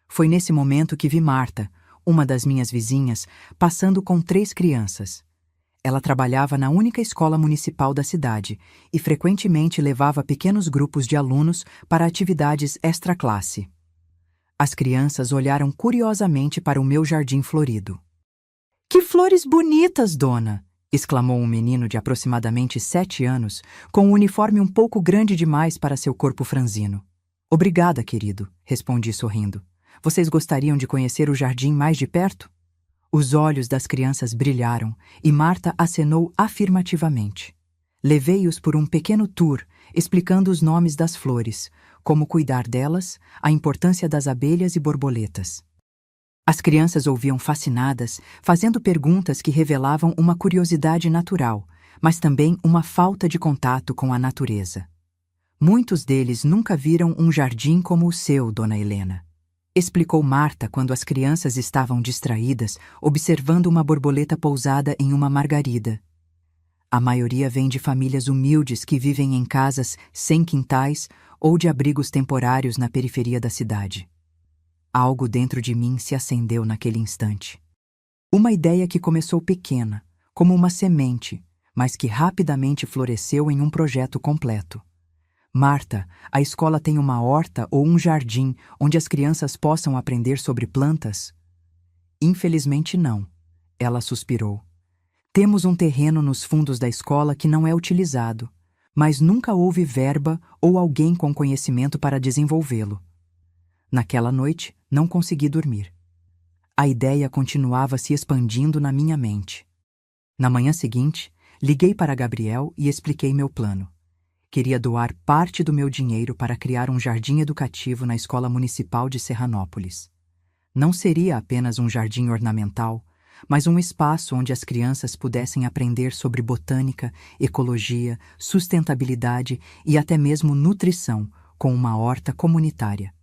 Foi nesse momento que vi Marta, uma das minhas vizinhas, passando com 3 crianças. Ela trabalhava na única escola municipal da cidade e frequentemente levava pequenos grupos de alunos para atividades extra-classe. As crianças olharam curiosamente para o meu jardim florido. "Que flores bonitas, dona!" exclamou um menino de aproximadamente 7 anos, com um uniforme um pouco grande demais para seu corpo franzino. "Obrigada, querido", respondi sorrindo. "Vocês gostariam de conhecer o jardim mais de perto?" Os olhos das crianças brilharam e Marta acenou afirmativamente. Levei-os por um pequeno tour, explicando os nomes das flores, como cuidar delas, a importância das abelhas e borboletas. As crianças ouviam fascinadas, fazendo perguntas que revelavam uma curiosidade natural, mas também uma falta de contato com a natureza. Muitos deles nunca viram um jardim como o seu, dona Helena, explicou Marta quando as crianças estavam distraídas, observando uma borboleta pousada em uma margarida. A maioria vem de famílias humildes que vivem em casas sem quintais ou de abrigos temporários na periferia da cidade. Algo dentro de mim se acendeu naquele instante. Uma ideia que começou pequena, como uma semente, mas que rapidamente floresceu em um projeto completo. "Marta, a escola tem uma horta ou um jardim onde as crianças possam aprender sobre plantas?" "Infelizmente não", ela suspirou. "Temos um terreno nos fundos da escola que não é utilizado, mas nunca houve verba ou alguém com conhecimento para desenvolvê-lo." Naquela noite, não consegui dormir. A ideia continuava se expandindo na minha mente. Na manhã seguinte, liguei para Gabriel e expliquei meu plano. Queria doar parte do meu dinheiro para criar um jardim educativo na Escola Municipal de Serranópolis. Não seria apenas um jardim ornamental, mas um espaço onde as crianças pudessem aprender sobre botânica, ecologia, sustentabilidade e até mesmo nutrição, com uma horta comunitária.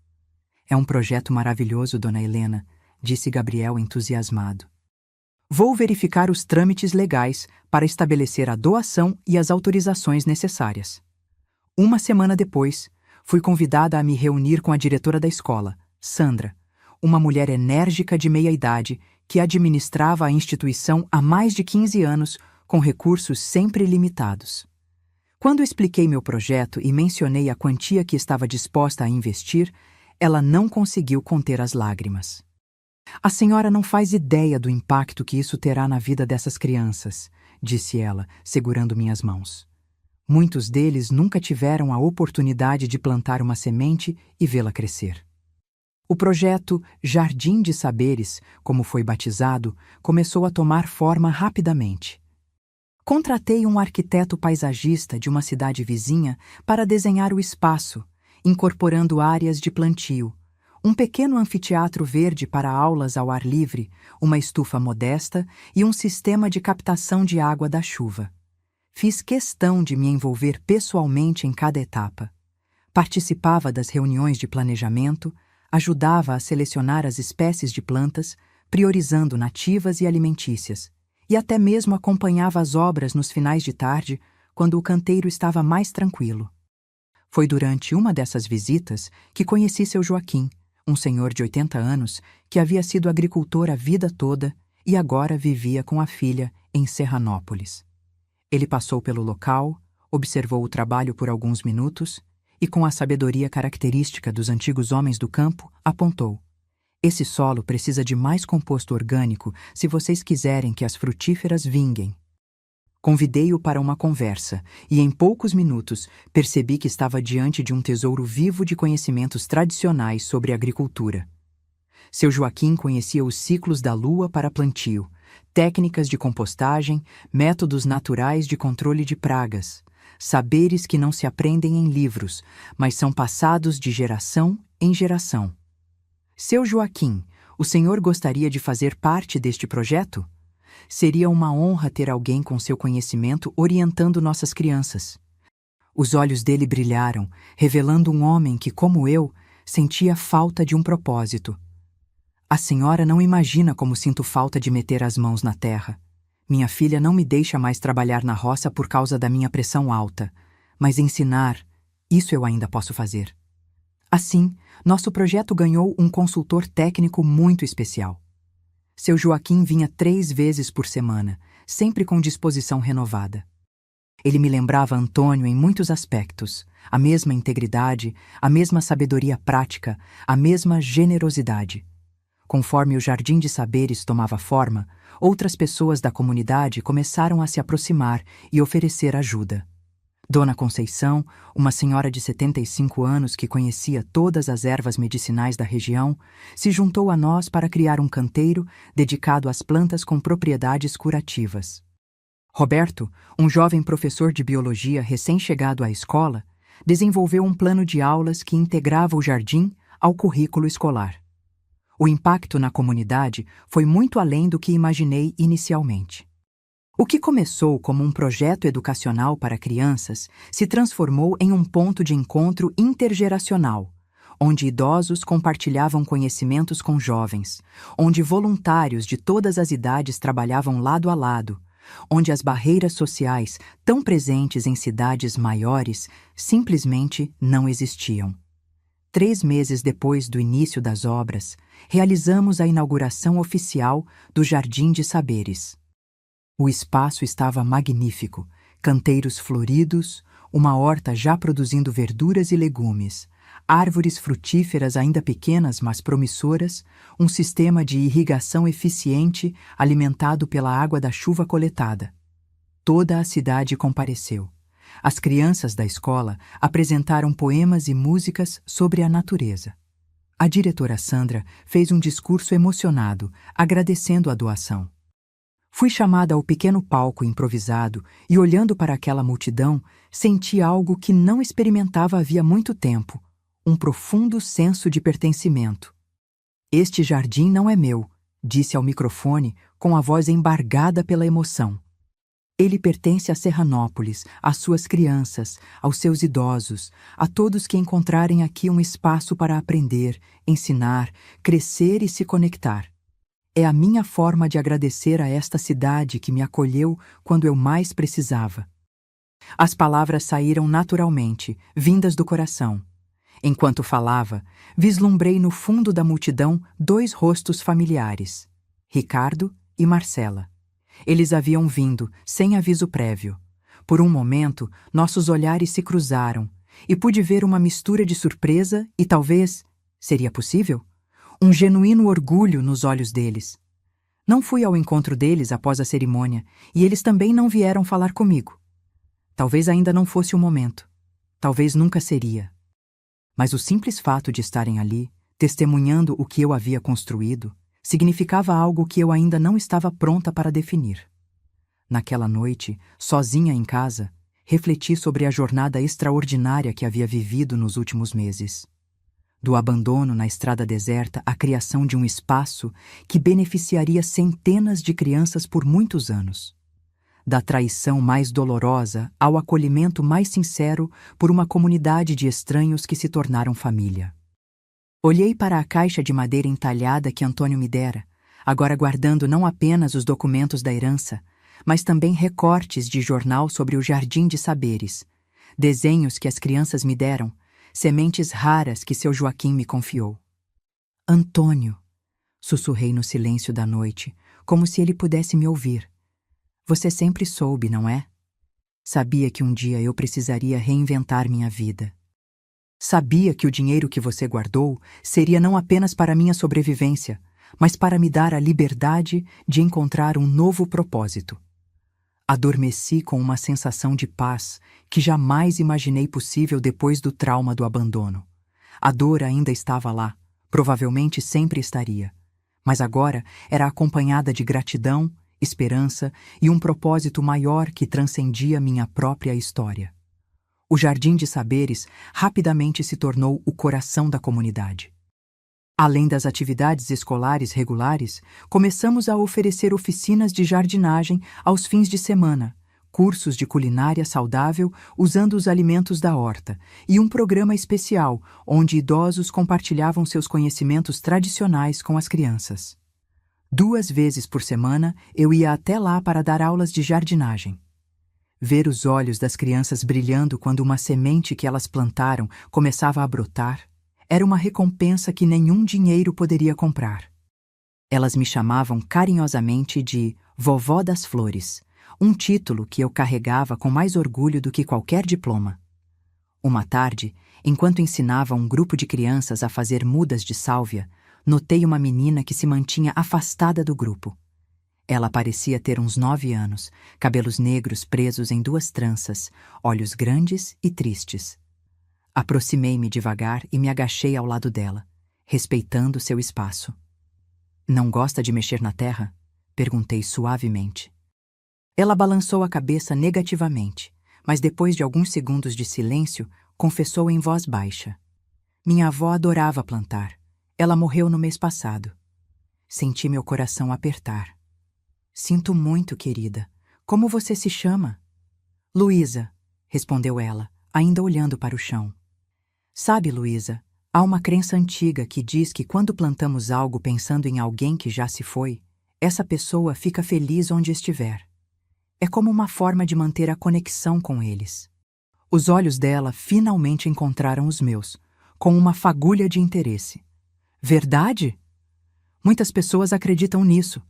"É um projeto maravilhoso, dona Helena", disse Gabriel entusiasmado. "Vou verificar os trâmites legais para estabelecer a doação e as autorizações necessárias." 1 semana depois, fui convidada a me reunir com a diretora da escola, Sandra, uma mulher enérgica de meia-idade que administrava a instituição há mais de 15 anos com recursos sempre limitados. Quando expliquei meu projeto e mencionei a quantia que estava disposta a investir, ela não conseguiu conter as lágrimas. "A senhora não faz ideia do impacto que isso terá na vida dessas crianças", disse ela, segurando minhas mãos. "Muitos deles nunca tiveram a oportunidade de plantar uma semente e vê-la crescer." O projeto Jardim de Saberes, como foi batizado, começou a tomar forma rapidamente. Contratei um arquiteto paisagista de uma cidade vizinha para desenhar o espaço, incorporando áreas de plantio, um pequeno anfiteatro verde para aulas ao ar livre, uma estufa modesta e um sistema de captação de água da chuva. Fiz questão de me envolver pessoalmente em cada etapa. Participava das reuniões de planejamento, ajudava a selecionar as espécies de plantas, priorizando nativas e alimentícias, e até mesmo acompanhava as obras nos finais de tarde, quando o canteiro estava mais tranquilo. Foi durante uma dessas visitas que conheci seu Joaquim, um senhor de 80 anos que havia sido agricultor a vida toda e agora vivia com a filha em Serranópolis. Ele passou pelo local, observou o trabalho por alguns minutos e, com a sabedoria característica dos antigos homens do campo, apontou: "Esse solo precisa de mais composto orgânico se vocês quiserem que as frutíferas vinguem." Convidei-o para uma conversa e, em poucos minutos, percebi que estava diante de um tesouro vivo de conhecimentos tradicionais sobre agricultura. Seu Joaquim conhecia os ciclos da lua para plantio, técnicas de compostagem, métodos naturais de controle de pragas, saberes que não se aprendem em livros, mas são passados de geração em geração. Seu Joaquim, o senhor gostaria de fazer parte deste projeto? Seria uma honra ter alguém com seu conhecimento orientando nossas crianças. Os olhos dele brilharam, revelando um homem que, como eu, sentia falta de um propósito. A senhora não imagina como sinto falta de meter as mãos na terra. Minha filha não me deixa mais trabalhar na roça por causa da minha pressão alta, mas ensinar, isso eu ainda posso fazer. Assim, nosso projeto ganhou um consultor técnico muito especial. Seu Joaquim vinha 3 vezes por semana, sempre com disposição renovada. Ele me lembrava Antônio em muitos aspectos, a mesma integridade, a mesma sabedoria prática, a mesma generosidade. Conforme o Jardim de Saberes tomava forma, outras pessoas da comunidade começaram a se aproximar e oferecer ajuda. Dona Conceição, uma senhora de 75 anos que conhecia todas as ervas medicinais da região, se juntou a nós para criar um canteiro dedicado às plantas com propriedades curativas. Roberto, um jovem professor de biologia recém-chegado à escola, desenvolveu um plano de aulas que integrava o jardim ao currículo escolar. O impacto na comunidade foi muito além do que imaginei inicialmente. O que começou como um projeto educacional para crianças se transformou em um ponto de encontro intergeracional, onde idosos compartilhavam conhecimentos com jovens, onde voluntários de todas as idades trabalhavam lado a lado, onde as barreiras sociais, tão presentes em cidades maiores, simplesmente não existiam. 3 meses depois do início das obras, realizamos a inauguração oficial do Jardim de Saberes. O espaço estava magnífico, canteiros floridos, uma horta já produzindo verduras e legumes, árvores frutíferas ainda pequenas mas promissoras, um sistema de irrigação eficiente alimentado pela água da chuva coletada. Toda a cidade compareceu. As crianças da escola apresentaram poemas e músicas sobre a natureza. A diretora Sandra fez um discurso emocionado, agradecendo a doação. Fui chamada ao pequeno palco improvisado e, olhando para aquela multidão, senti algo que não experimentava havia muito tempo, um profundo senso de pertencimento. Este jardim não é meu, disse ao microfone com a voz embargada pela emoção. Ele pertence a Serranópolis, às suas crianças, aos seus idosos, a todos que encontrarem aqui um espaço para aprender, ensinar, crescer e se conectar. É a minha forma de agradecer a esta cidade que me acolheu quando eu mais precisava. As palavras saíram naturalmente, vindas do coração. Enquanto falava, vislumbrei no fundo da multidão 2 rostos familiares, Ricardo e Marcela. Eles haviam vindo, sem aviso prévio. Por um momento, nossos olhares se cruzaram, e pude ver uma mistura de surpresa e talvez, seria possível? Um genuíno orgulho nos olhos deles. Não fui ao encontro deles após a cerimônia, e eles também não vieram falar comigo. Talvez ainda não fosse o momento. Talvez nunca seria. Mas o simples fato de estarem ali, testemunhando o que eu havia construído, significava algo que eu ainda não estava pronta para definir. Naquela noite, sozinha em casa, refleti sobre a jornada extraordinária que havia vivido nos últimos meses. Do abandono na estrada deserta à criação de um espaço que beneficiaria centenas de crianças por muitos anos. Da traição mais dolorosa ao acolhimento mais sincero por uma comunidade de estranhos que se tornaram família. Olhei para a caixa de madeira entalhada que Antônio me dera, agora guardando não apenas os documentos da herança, mas também recortes de jornal sobre o Jardim de Saberes, desenhos que as crianças me deram, sementes raras que seu Joaquim me confiou. Antônio, sussurrei no silêncio da noite, como se ele pudesse me ouvir. Você sempre soube, não é? Sabia que um dia eu precisaria reinventar minha vida. Sabia que o dinheiro que você guardou seria não apenas para minha sobrevivência, mas para me dar a liberdade de encontrar um novo propósito. Adormeci com uma sensação de paz que jamais imaginei possível depois do trauma do abandono. A dor ainda estava lá, provavelmente sempre estaria, mas agora era acompanhada de gratidão, esperança e um propósito maior que transcendia minha própria história. O Jardim de Saberes rapidamente se tornou o coração da comunidade. Além das atividades escolares regulares, começamos a oferecer oficinas de jardinagem aos fins de semana, cursos de culinária saudável usando os alimentos da horta e um programa especial onde idosos compartilhavam seus conhecimentos tradicionais com as crianças. 2 vezes por semana eu ia até lá para dar aulas de jardinagem. Ver os olhos das crianças brilhando quando uma semente que elas plantaram começava a brotar era uma recompensa que nenhum dinheiro poderia comprar. Elas me chamavam carinhosamente de Vovó das Flores, um título que eu carregava com mais orgulho do que qualquer diploma. Uma tarde, enquanto ensinava um grupo de crianças a fazer mudas de sálvia, notei uma menina que se mantinha afastada do grupo. Ela parecia ter uns 9 anos, cabelos negros presos em 2 tranças, olhos grandes e tristes. Aproximei-me devagar e me agachei ao lado dela, respeitando seu espaço. "Não gosta de mexer na terra?" perguntei suavemente. Ela balançou a cabeça negativamente, mas depois de alguns segundos de silêncio, confessou em voz baixa. "Minha avó adorava plantar. Ela morreu no mês passado." Senti meu coração apertar. "Sinto muito, querida. Como você se chama?" "Luísa", respondeu ela, ainda olhando para o chão. "Sabe, Luísa, há uma crença antiga que diz que quando plantamos algo pensando em alguém que já se foi, essa pessoa fica feliz onde estiver. É como uma forma de manter a conexão com eles." Os olhos dela finalmente encontraram os meus, com uma fagulha de interesse. "Verdade? Muitas pessoas acreditam nisso.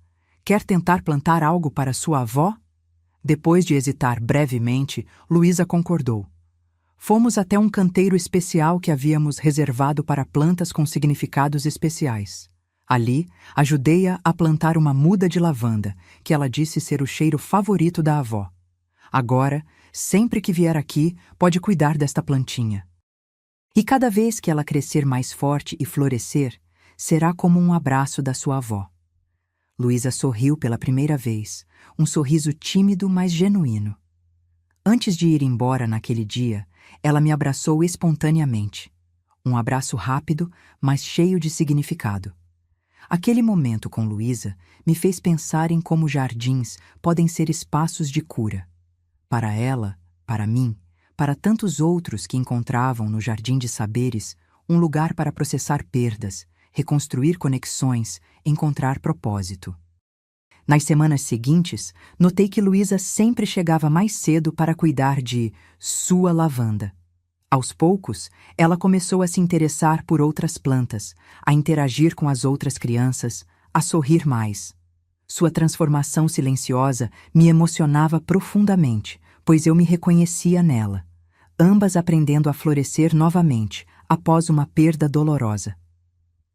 Quer tentar plantar algo para sua avó?" Depois de hesitar brevemente, Luísa concordou. Fomos até um canteiro especial que havíamos reservado para plantas com significados especiais. Ali, ajudei-a a plantar uma muda de lavanda, que ela disse ser o cheiro favorito da avó. Agora, sempre que vier aqui, pode cuidar desta plantinha. E cada vez que ela crescer mais forte e florescer, será como um abraço da sua avó. Luísa sorriu pela primeira vez, um sorriso tímido, mas genuíno. Antes de ir embora naquele dia, ela me abraçou espontaneamente. Um abraço rápido, mas cheio de significado. Aquele momento com Luísa me fez pensar em como jardins podem ser espaços de cura. Para ela, para mim, para tantos outros que encontravam no Jardim de Saberes um lugar para processar perdas, reconstruir conexões, encontrar propósito. Nas semanas seguintes, notei que Luísa sempre chegava mais cedo para cuidar de sua lavanda. Aos poucos, ela começou a se interessar por outras plantas, a interagir com as outras crianças, a sorrir mais. Sua transformação silenciosa me emocionava profundamente, pois eu me reconhecia nela, ambas aprendendo a florescer novamente, após uma perda dolorosa.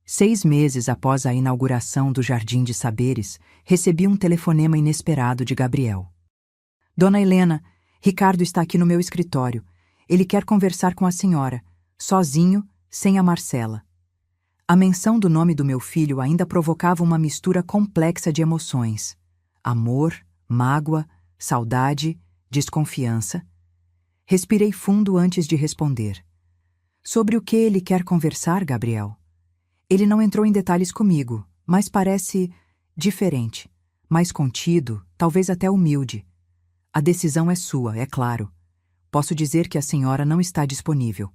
6 meses após a inauguração do Jardim de Saberes, recebi um telefonema inesperado de Gabriel. "Dona Helena, Ricardo está aqui no meu escritório. Ele quer conversar com a senhora, sozinho, sem a Marcela." A menção do nome do meu filho ainda provocava uma mistura complexa de emoções. Amor, mágoa, saudade, desconfiança. Respirei fundo antes de responder. "Sobre o que ele quer conversar, Gabriel?" Ele não entrou em detalhes comigo, mas parece diferente, mais contido, talvez até humilde. "A decisão é sua, é claro. Posso dizer que a senhora não está disponível."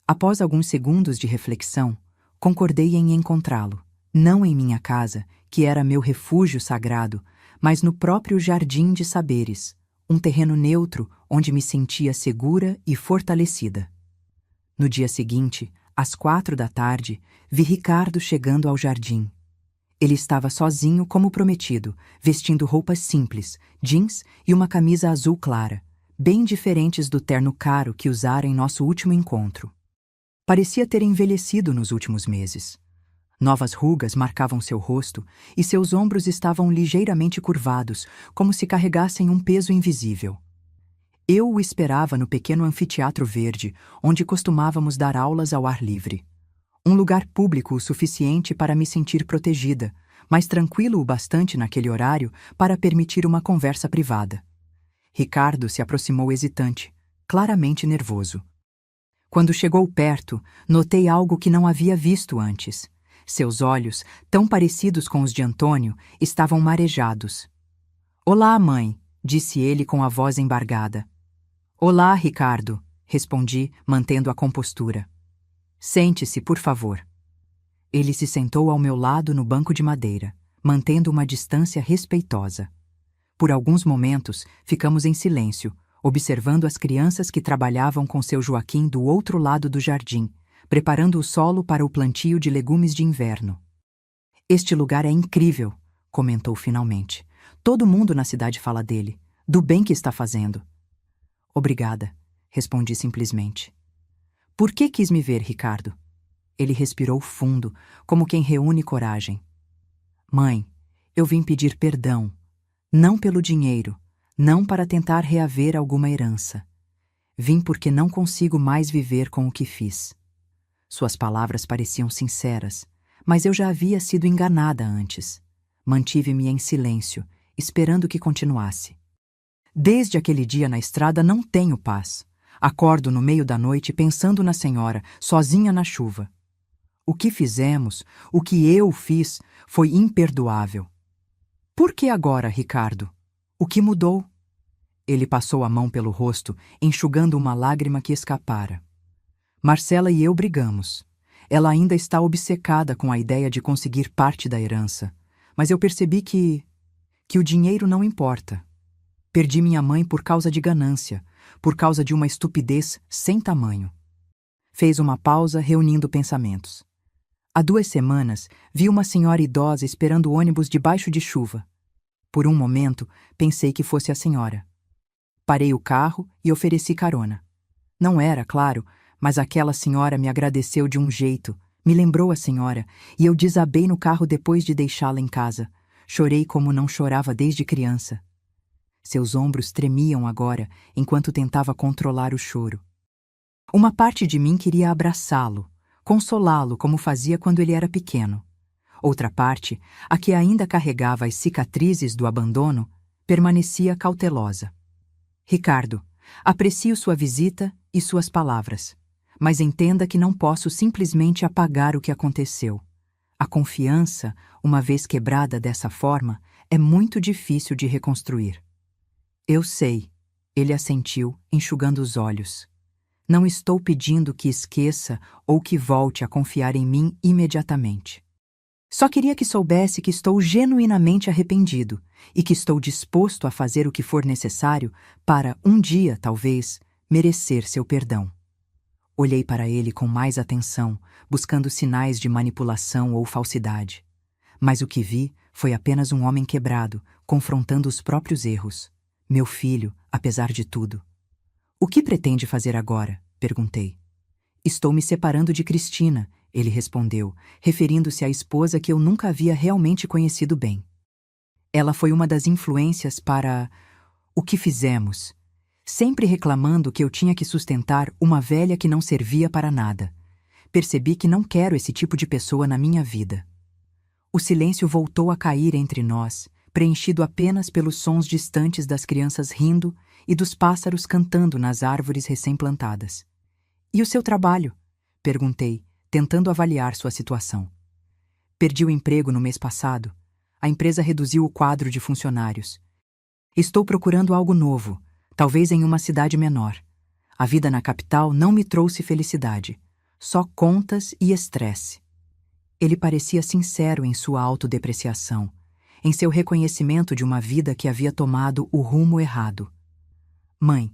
Após alguns segundos de reflexão, concordei em encontrá-lo, não em minha casa, que era meu refúgio sagrado, mas no próprio Jardim de Saberes, um terreno neutro onde me sentia segura e fortalecida. No dia seguinte, às 4 da tarde, vi Ricardo chegando ao jardim. Ele estava sozinho como prometido, vestindo roupas simples, jeans e uma camisa azul clara, bem diferentes do terno caro que usara em nosso último encontro. Parecia ter envelhecido nos últimos meses. Novas rugas marcavam seu rosto e seus ombros estavam ligeiramente curvados, como se carregassem um peso invisível. Eu o esperava no pequeno anfiteatro verde, onde costumávamos dar aulas ao ar livre. Um lugar público o suficiente para me sentir protegida, mas tranquilo o bastante naquele horário para permitir uma conversa privada. Ricardo se aproximou hesitante, claramente nervoso. Quando chegou perto, notei algo que não havia visto antes. Seus olhos, tão parecidos com os de Antônio, estavam marejados. "Olá, mãe", disse ele com a voz embargada. "Olá, Ricardo", respondi, mantendo a compostura. "Sente-se, por favor." Ele se sentou ao meu lado no banco de madeira, mantendo uma distância respeitosa. Por alguns momentos, ficamos em silêncio, observando as crianças que trabalhavam com seu Joaquim do outro lado do jardim, preparando o solo para o plantio de legumes de inverno. "Este lugar é incrível", comentou finalmente. "Todo mundo na cidade fala dele, do bem que está fazendo." "Obrigada", respondi simplesmente. "Por que quis me ver, Ricardo?" Ele respirou fundo, como quem reúne coragem. "Mãe, eu vim pedir perdão. Não pelo dinheiro, não para tentar reaver alguma herança. Vim porque não consigo mais viver com o que fiz." Suas palavras pareciam sinceras, mas eu já havia sido enganada antes. Mantive-me em silêncio, esperando que continuasse. "Desde aquele dia na estrada não tenho paz. Acordo no meio da noite pensando na senhora, sozinha na chuva. O que fizemos, o que eu fiz, foi imperdoável." "Por que agora, Ricardo? O que mudou?" Ele passou a mão pelo rosto, enxugando uma lágrima que escapara. "Marcela e eu brigamos. Ela ainda está obcecada com a ideia de conseguir parte da herança, mas eu percebi que o dinheiro não importa. Perdi minha mãe por causa de ganância, por causa de uma estupidez sem tamanho." Fez uma pausa, reunindo pensamentos. "Há 2 semanas, vi uma senhora idosa esperando o ônibus debaixo de chuva. Por um momento, pensei que fosse a senhora. Parei o carro e ofereci carona. Não era, claro, mas aquela senhora me agradeceu de um jeito, me lembrou a senhora, e eu desabei no carro depois de deixá-la em casa. Chorei como não chorava desde criança." Seus ombros tremiam agora, enquanto tentava controlar o choro. Uma parte de mim queria abraçá-lo, consolá-lo como fazia quando ele era pequeno. Outra parte, a que ainda carregava as cicatrizes do abandono, permanecia cautelosa. "Ricardo, aprecio sua visita e suas palavras, mas entenda que não posso simplesmente apagar o que aconteceu. A confiança, uma vez quebrada dessa forma, é muito difícil de reconstruir." "Eu sei", ele assentiu, enxugando os olhos. "Não estou pedindo que esqueça ou que volte a confiar em mim imediatamente. Só queria que soubesse que estou genuinamente arrependido e que estou disposto a fazer o que for necessário para, um dia, talvez, merecer seu perdão." Olhei para ele com mais atenção, buscando sinais de manipulação ou falsidade. Mas o que vi foi apenas um homem quebrado, confrontando os próprios erros. Meu filho, apesar de tudo. "O que pretende fazer agora?" perguntei. "Estou me separando de Cristina", ele respondeu, referindo-se à esposa que eu nunca havia realmente conhecido bem. "Ela foi uma das influências para o que fizemos, sempre reclamando que eu tinha que sustentar uma velha que não servia para nada. Percebi que não quero esse tipo de pessoa na minha vida." O silêncio voltou a cair entre nós, preenchido apenas pelos sons distantes das crianças rindo e dos pássaros cantando nas árvores recém-plantadas. "E o seu trabalho?" perguntei, tentando avaliar sua situação. "Perdi o emprego no mês passado. A empresa reduziu o quadro de funcionários. Estou procurando algo novo, talvez em uma cidade menor. A vida na capital não me trouxe felicidade, só contas e estresse." Ele parecia sincero em sua autodepreciação, em seu reconhecimento de uma vida que havia tomado o rumo errado. "Mãe,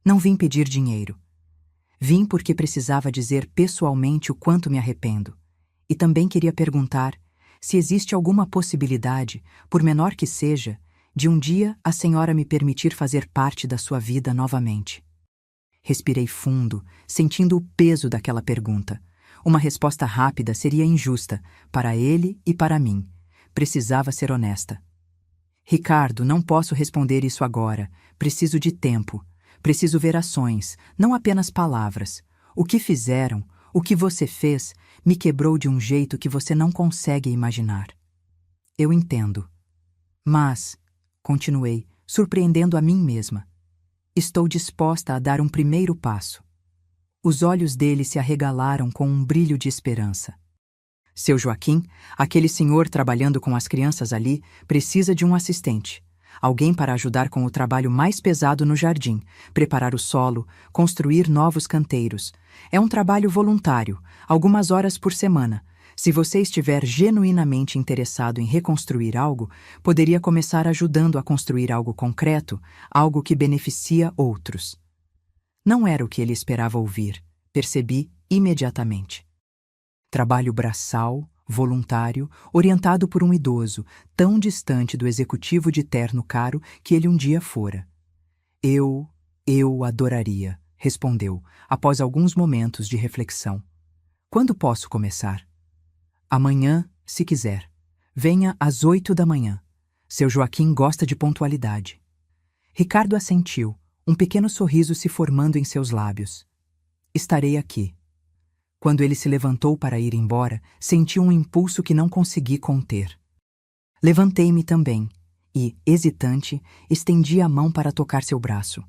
não vim pedir dinheiro. Vim porque precisava dizer pessoalmente o quanto me arrependo. E também queria perguntar se existe alguma possibilidade, por menor que seja, de um dia a senhora me permitir fazer parte da sua vida novamente." Respirei fundo, sentindo o peso daquela pergunta, Uma resposta rápida seria injusta, para ele e para mim. Precisava ser honesta. Ricardo, não posso responder isso agora. Preciso de tempo. Preciso ver ações, não apenas palavras. O que fizeram, o que você fez, me quebrou de um jeito que você não consegue imaginar. Eu entendo. Mas, continuei, surpreendendo a mim mesma, estou disposta a dar um primeiro passo. Os olhos dele se arregalaram com um brilho de esperança. Seu Joaquim, aquele senhor trabalhando com as crianças ali, precisa de um assistente. Alguém para ajudar com o trabalho mais pesado no jardim, preparar o solo, construir novos canteiros. É um trabalho voluntário, algumas horas por semana. Se você estiver genuinamente interessado em reconstruir algo, poderia começar ajudando a construir algo concreto, algo que beneficia outros. Não era o que ele esperava ouvir, percebi imediatamente. Trabalho braçal, voluntário, orientado por um idoso, tão distante do executivo de terno caro que ele um dia fora. Eu adoraria, respondeu, após alguns momentos de reflexão. Quando posso começar? Amanhã, se quiser. Venha às 8 da manhã. Seu Joaquim gosta de pontualidade. Ricardo assentiu, um pequeno sorriso se formando em seus lábios. Estarei aqui. Quando ele se levantou para ir embora, senti um impulso que não consegui conter. Levantei-me também e, hesitante, estendi a mão para tocar seu braço.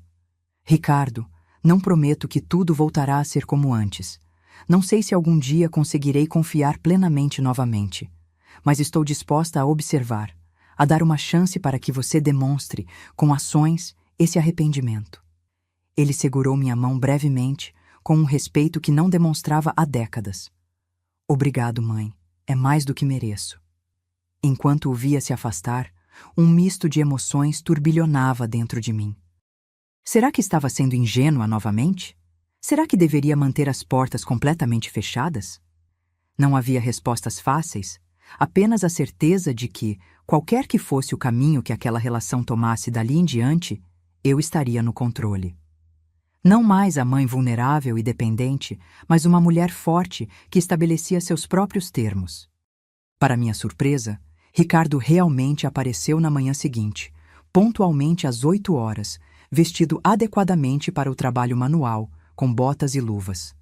Ricardo, não prometo que tudo voltará a ser como antes. Não sei se algum dia conseguirei confiar plenamente novamente, mas estou disposta a observar, a dar uma chance para que você demonstre, com ações, esse arrependimento. Ele segurou minha mão brevemente, com um respeito que não demonstrava há décadas. Obrigado, mãe. É mais do que mereço. Enquanto o via se afastar, um misto de emoções turbilhonava dentro de mim. Será que estava sendo ingênua novamente? Será que deveria manter as portas completamente fechadas? Não havia respostas fáceis, apenas a certeza de que, qualquer que fosse o caminho que aquela relação tomasse dali em diante, eu estaria no controle. Não mais a mãe vulnerável e dependente, mas uma mulher forte que estabelecia seus próprios termos. Para minha surpresa, Ricardo realmente apareceu na manhã seguinte, pontualmente às 8 horas, vestido adequadamente para o trabalho manual, com botas e luvas.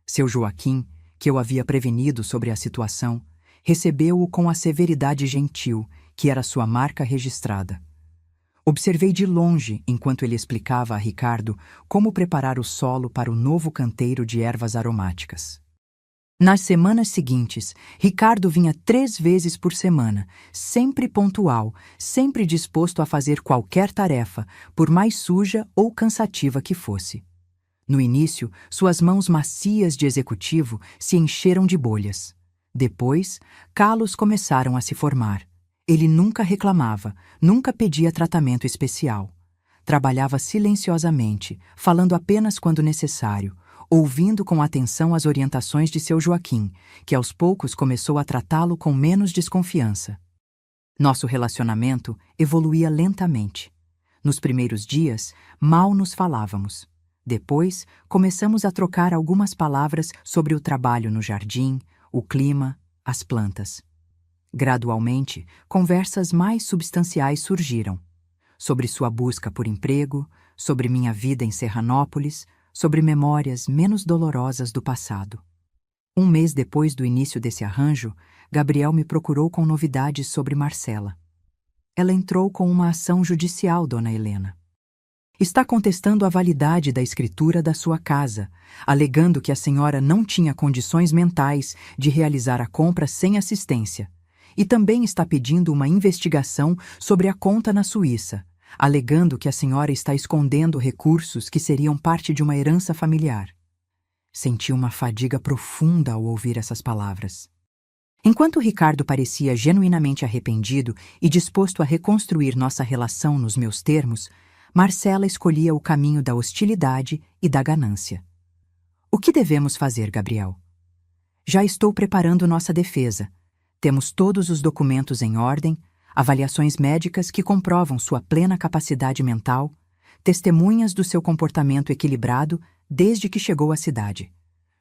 Seu Joaquim, que eu havia prevenido sobre a situação, recebeu-o com a severidade gentil, que era sua marca registrada. Observei de longe, enquanto ele explicava a Ricardo como preparar o solo para o novo canteiro de ervas aromáticas. Nas semanas seguintes, Ricardo vinha 3 vezes por semana, sempre pontual, sempre disposto a fazer qualquer tarefa, por mais suja ou cansativa que fosse. No início, suas mãos macias de executivo se encheram de bolhas. Depois, calos começaram a se formar. Ele nunca reclamava, nunca pedia tratamento especial. Trabalhava silenciosamente, falando apenas quando necessário, ouvindo com atenção as orientações de seu Joaquim, que aos poucos começou a tratá-lo com menos desconfiança. Nosso relacionamento evoluía lentamente. Nos primeiros dias, mal nos falávamos. Depois, começamos a trocar algumas palavras sobre o trabalho no jardim, o clima, as plantas. Gradualmente, conversas mais substanciais surgiram. Sobre sua busca por emprego, sobre minha vida em Serranópolis, sobre memórias menos dolorosas do passado. Um mês depois do início desse arranjo, Gabriel me procurou com novidades sobre Marcela. Ela entrou com uma ação judicial, dona Helena. Está contestando a validade da escritura da sua casa, alegando que a senhora não tinha condições mentais de realizar a compra sem assistência. E também está pedindo uma investigação sobre a conta na Suíça, alegando que a senhora está escondendo recursos que seriam parte de uma herança familiar. Senti uma fadiga profunda ao ouvir essas palavras. Enquanto Ricardo parecia genuinamente arrependido e disposto a reconstruir nossa relação nos meus termos, Marcela escolhia o caminho da hostilidade e da ganância. O que devemos fazer, Gabriel? Já estou preparando nossa defesa. Temos todos os documentos em ordem, avaliações médicas que comprovam sua plena capacidade mental, testemunhas do seu comportamento equilibrado desde que chegou à cidade.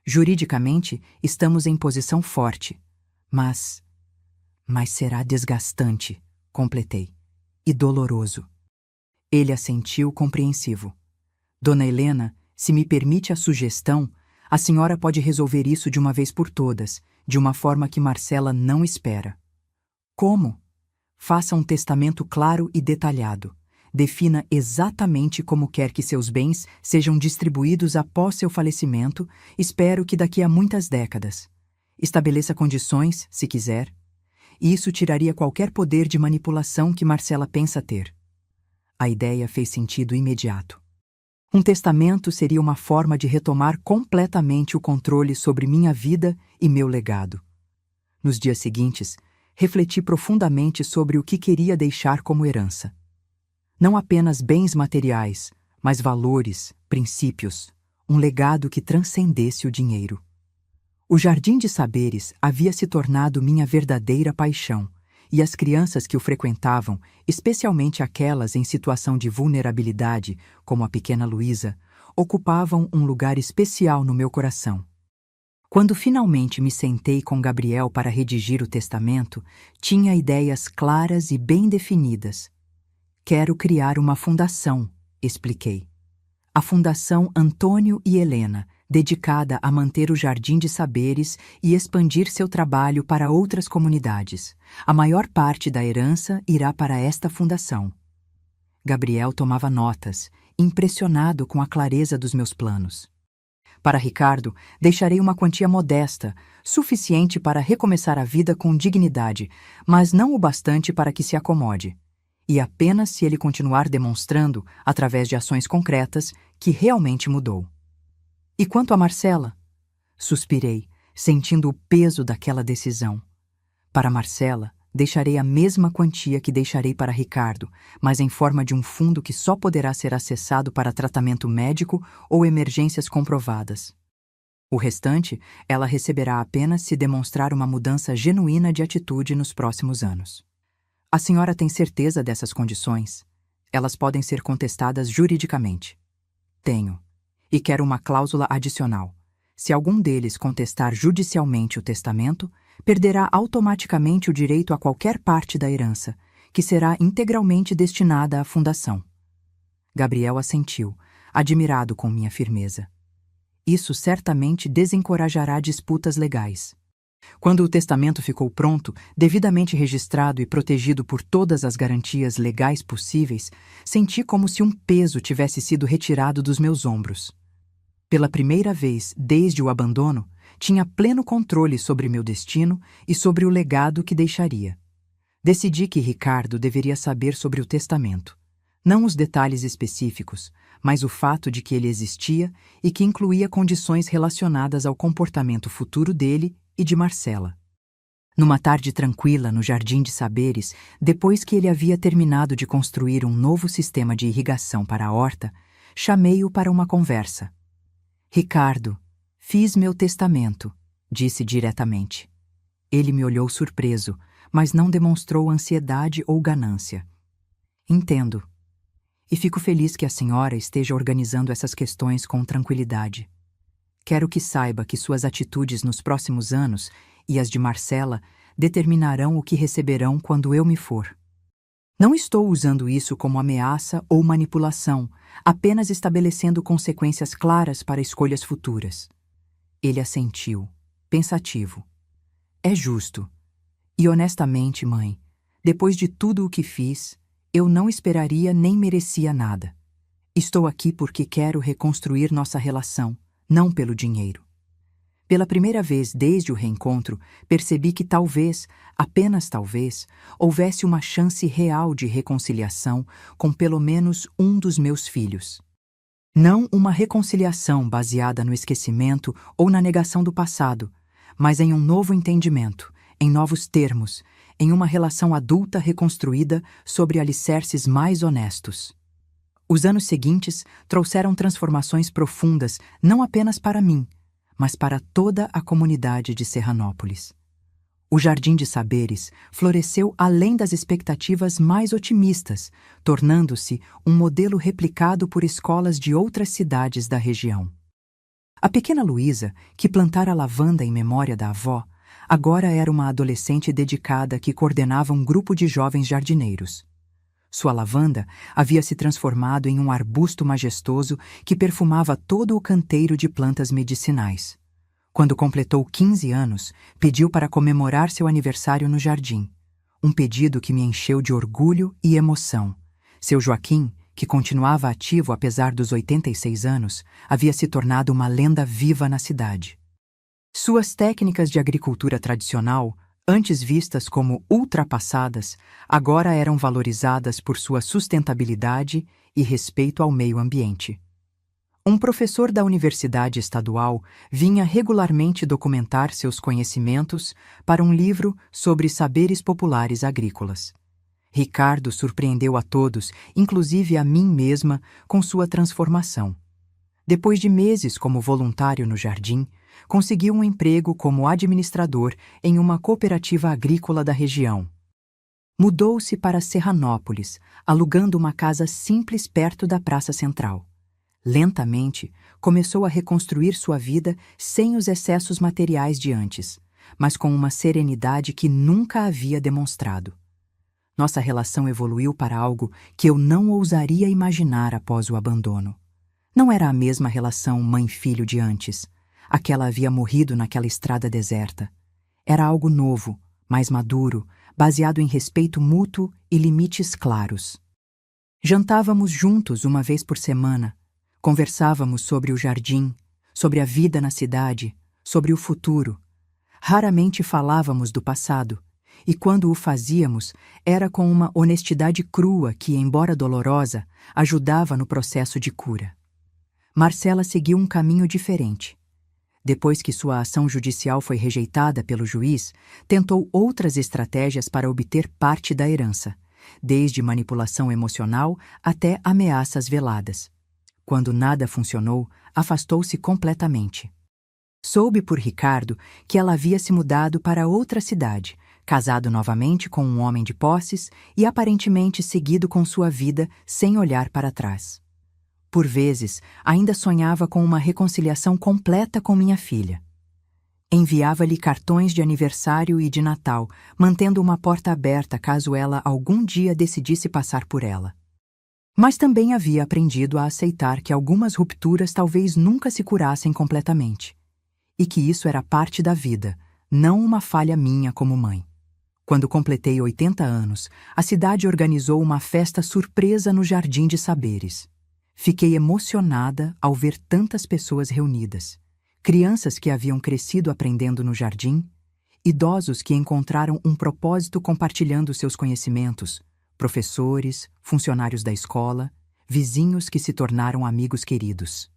Juridicamente, estamos em posição forte, mas será desgastante, completei, e doloroso. Ele assentiu compreensivo. Dona Helena, se me permite a sugestão, a senhora pode resolver isso de uma vez por todas, de uma forma que Marcela não espera. Como? Faça um testamento claro e detalhado. Defina exatamente como quer que seus bens sejam distribuídos após seu falecimento, espero que daqui a muitas décadas. Estabeleça condições, se quiser. E isso tiraria qualquer poder de manipulação que Marcela pensa ter. A ideia fez sentido imediato. Um testamento seria uma forma de retomar completamente o controle sobre minha vida e meu legado. Nos dias seguintes, refleti profundamente sobre o que queria deixar como herança. Não apenas bens materiais, mas valores, princípios, um legado que transcendesse o dinheiro. O Jardim de Saberes havia se tornado minha verdadeira paixão, e as crianças que o frequentavam, especialmente aquelas em situação de vulnerabilidade, como a pequena Luísa, ocupavam um lugar especial no meu coração. Quando finalmente me sentei com Gabriel para redigir o testamento, tinha ideias claras e bem definidas. Quero criar uma fundação, expliquei. A Fundação Antônio e Helena, dedicada a manter o Jardim de Saberes e expandir seu trabalho para outras comunidades. A maior parte da herança irá para esta fundação. Gabriel tomava notas, impressionado com a clareza dos meus planos. Para Ricardo, deixarei uma quantia modesta, suficiente para recomeçar a vida com dignidade, mas não o bastante para que se acomode. E apenas se ele continuar demonstrando, através de ações concretas, que realmente mudou. E quanto a Marcela? Suspirei, sentindo o peso daquela decisão. Para Marcela, deixarei a mesma quantia que deixarei para Ricardo, mas em forma de um fundo que só poderá ser acessado para tratamento médico ou emergências comprovadas. O restante, ela receberá apenas se demonstrar uma mudança genuína de atitude nos próximos anos. A senhora tem certeza dessas condições? Elas podem ser contestadas juridicamente. Tenho. E quero uma cláusula adicional. Se algum deles contestar judicialmente o testamento, perderá automaticamente o direito a qualquer parte da herança, que será integralmente destinada à fundação. Gabriel assentiu, admirado com minha firmeza. Isso certamente desencorajará disputas legais. Quando o testamento ficou pronto, devidamente registrado e protegido por todas as garantias legais possíveis, senti como se um peso tivesse sido retirado dos meus ombros. Pela primeira vez desde o abandono, tinha pleno controle sobre meu destino e sobre o legado que deixaria. Decidi que Ricardo deveria saber sobre o testamento. Não os detalhes específicos, mas o fato de que ele existia e que incluía condições relacionadas ao comportamento futuro dele e de Marcela. Numa tarde tranquila no Jardim de Saberes, depois que ele havia terminado de construir um novo sistema de irrigação para a horta, chamei-o para uma conversa. Ricardo, fiz meu testamento, disse diretamente. Ele me olhou surpreso, mas não demonstrou ansiedade ou ganância. Entendo. E fico feliz que a senhora esteja organizando essas questões com tranquilidade. Quero que saiba que suas atitudes nos próximos anos e as de Marcela determinarão o que receberão quando eu me for. Não estou usando isso como ameaça ou manipulação, apenas estabelecendo consequências claras para escolhas futuras. Ele assentiu, pensativo. É justo. E honestamente, mãe, depois de tudo o que fiz, eu não esperaria nem merecia nada. Estou aqui porque quero reconstruir nossa relação, não pelo dinheiro. Pela primeira vez desde o reencontro, percebi que talvez, apenas talvez, houvesse uma chance real de reconciliação com pelo menos um dos meus filhos. Não uma reconciliação baseada no esquecimento ou na negação do passado, mas em um novo entendimento, em novos termos, em uma relação adulta reconstruída sobre alicerces mais honestos. Os anos seguintes trouxeram transformações profundas não apenas para mim, mas para toda a comunidade de Serranópolis. O Jardim de Saberes floresceu além das expectativas mais otimistas, tornando-se um modelo replicado por escolas de outras cidades da região. A pequena Luísa, que plantara lavanda em memória da avó, agora era uma adolescente dedicada que coordenava um grupo de jovens jardineiros. Sua lavanda havia se transformado em um arbusto majestoso que perfumava todo o canteiro de plantas medicinais. Quando completou 15 anos, pediu para comemorar seu aniversário no jardim. Um pedido que me encheu de orgulho e emoção. Seu Joaquim, que continuava ativo apesar dos 86 anos, havia se tornado uma lenda viva na cidade. Suas técnicas de agricultura tradicional, antes vistas como ultrapassadas, agora eram valorizadas por sua sustentabilidade e respeito ao meio ambiente. Um professor da Universidade Estadual vinha regularmente documentar seus conhecimentos para um livro sobre saberes populares agrícolas. Ricardo surpreendeu a todos, inclusive a mim mesma, com sua transformação. Depois de meses como voluntário no jardim, conseguiu um emprego como administrador em uma cooperativa agrícola da região. Mudou-se para Serranópolis, alugando uma casa simples perto da Praça Central. Lentamente, começou a reconstruir sua vida sem os excessos materiais de antes, mas com uma serenidade que nunca havia demonstrado. Nossa relação evoluiu para algo que eu não ousaria imaginar após o abandono. Não era a mesma relação mãe-filho de antes. Aquela havia morrido naquela estrada deserta. Era algo novo, mais maduro, baseado em respeito mútuo e limites claros. Jantávamos juntos uma vez por semana. Conversávamos sobre o jardim, sobre a vida na cidade, sobre o futuro. Raramente falávamos do passado, e quando o fazíamos, era com uma honestidade crua que, embora dolorosa, ajudava no processo de cura. Marcela seguiu um caminho diferente. Depois que sua ação judicial foi rejeitada pelo juiz, tentou outras estratégias para obter parte da herança, desde manipulação emocional até ameaças veladas. Quando nada funcionou, afastou-se completamente. Soube por Ricardo que ela havia se mudado para outra cidade, casado novamente com um homem de posses e aparentemente seguido com sua vida sem olhar para trás. Por vezes, ainda sonhava com uma reconciliação completa com minha filha. Enviava-lhe cartões de aniversário e de Natal, mantendo uma porta aberta caso ela algum dia decidisse passar por ela. Mas também havia aprendido a aceitar que algumas rupturas talvez nunca se curassem completamente, e que isso era parte da vida, não uma falha minha como mãe. Quando completei 80 anos, a cidade organizou uma festa surpresa no Jardim de Saberes. Fiquei emocionada ao ver tantas pessoas reunidas. Crianças que haviam crescido aprendendo no jardim, idosos que encontraram um propósito compartilhando seus conhecimentos, professores, funcionários da escola, vizinhos que se tornaram amigos queridos.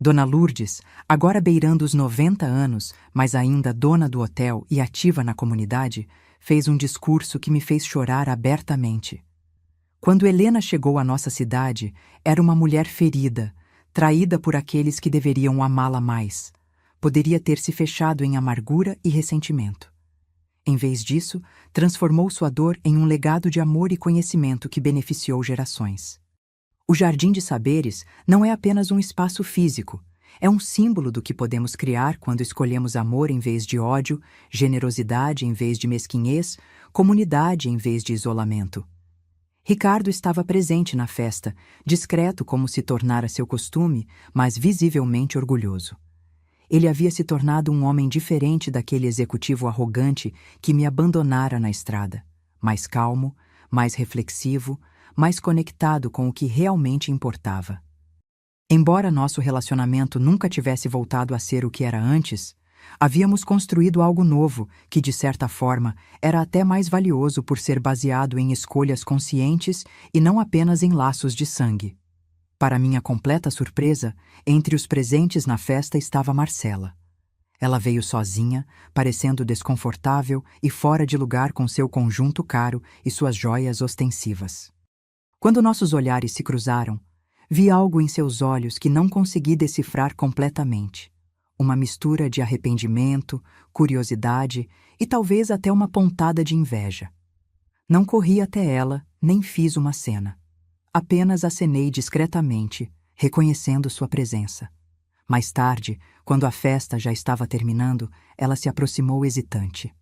Dona Lourdes, agora beirando os 90 anos, mas ainda dona do hotel e ativa na comunidade, fez um discurso que me fez chorar abertamente. Quando Helena chegou à nossa cidade, era uma mulher ferida, traída por aqueles que deveriam amá-la mais. Poderia ter se fechado em amargura e ressentimento. Em vez disso, transformou sua dor em um legado de amor e conhecimento que beneficiou gerações. O Jardim de Saberes não é apenas um espaço físico, é um símbolo do que podemos criar quando escolhemos amor em vez de ódio, generosidade em vez de mesquinhez, comunidade em vez de isolamento. Ricardo estava presente na festa, discreto como se tornara seu costume, mas visivelmente orgulhoso. Ele havia se tornado um homem diferente daquele executivo arrogante que me abandonara na estrada, mais calmo, mais reflexivo, mais conectado com o que realmente importava. Embora nosso relacionamento nunca tivesse voltado a ser o que era antes, havíamos construído algo novo que, de certa forma, era até mais valioso por ser baseado em escolhas conscientes e não apenas em laços de sangue. Para minha completa surpresa, entre os presentes na festa estava Marcela. Ela veio sozinha, parecendo desconfortável e fora de lugar com seu conjunto caro e suas joias ostensivas. Quando nossos olhares se cruzaram, vi algo em seus olhos que não consegui decifrar completamente. Uma mistura de arrependimento, curiosidade e talvez até uma pontada de inveja. Não corri até ela, nem fiz uma cena. Apenas acenei discretamente, reconhecendo sua presença. Mais tarde, quando a festa já estava terminando, ela se aproximou hesitante.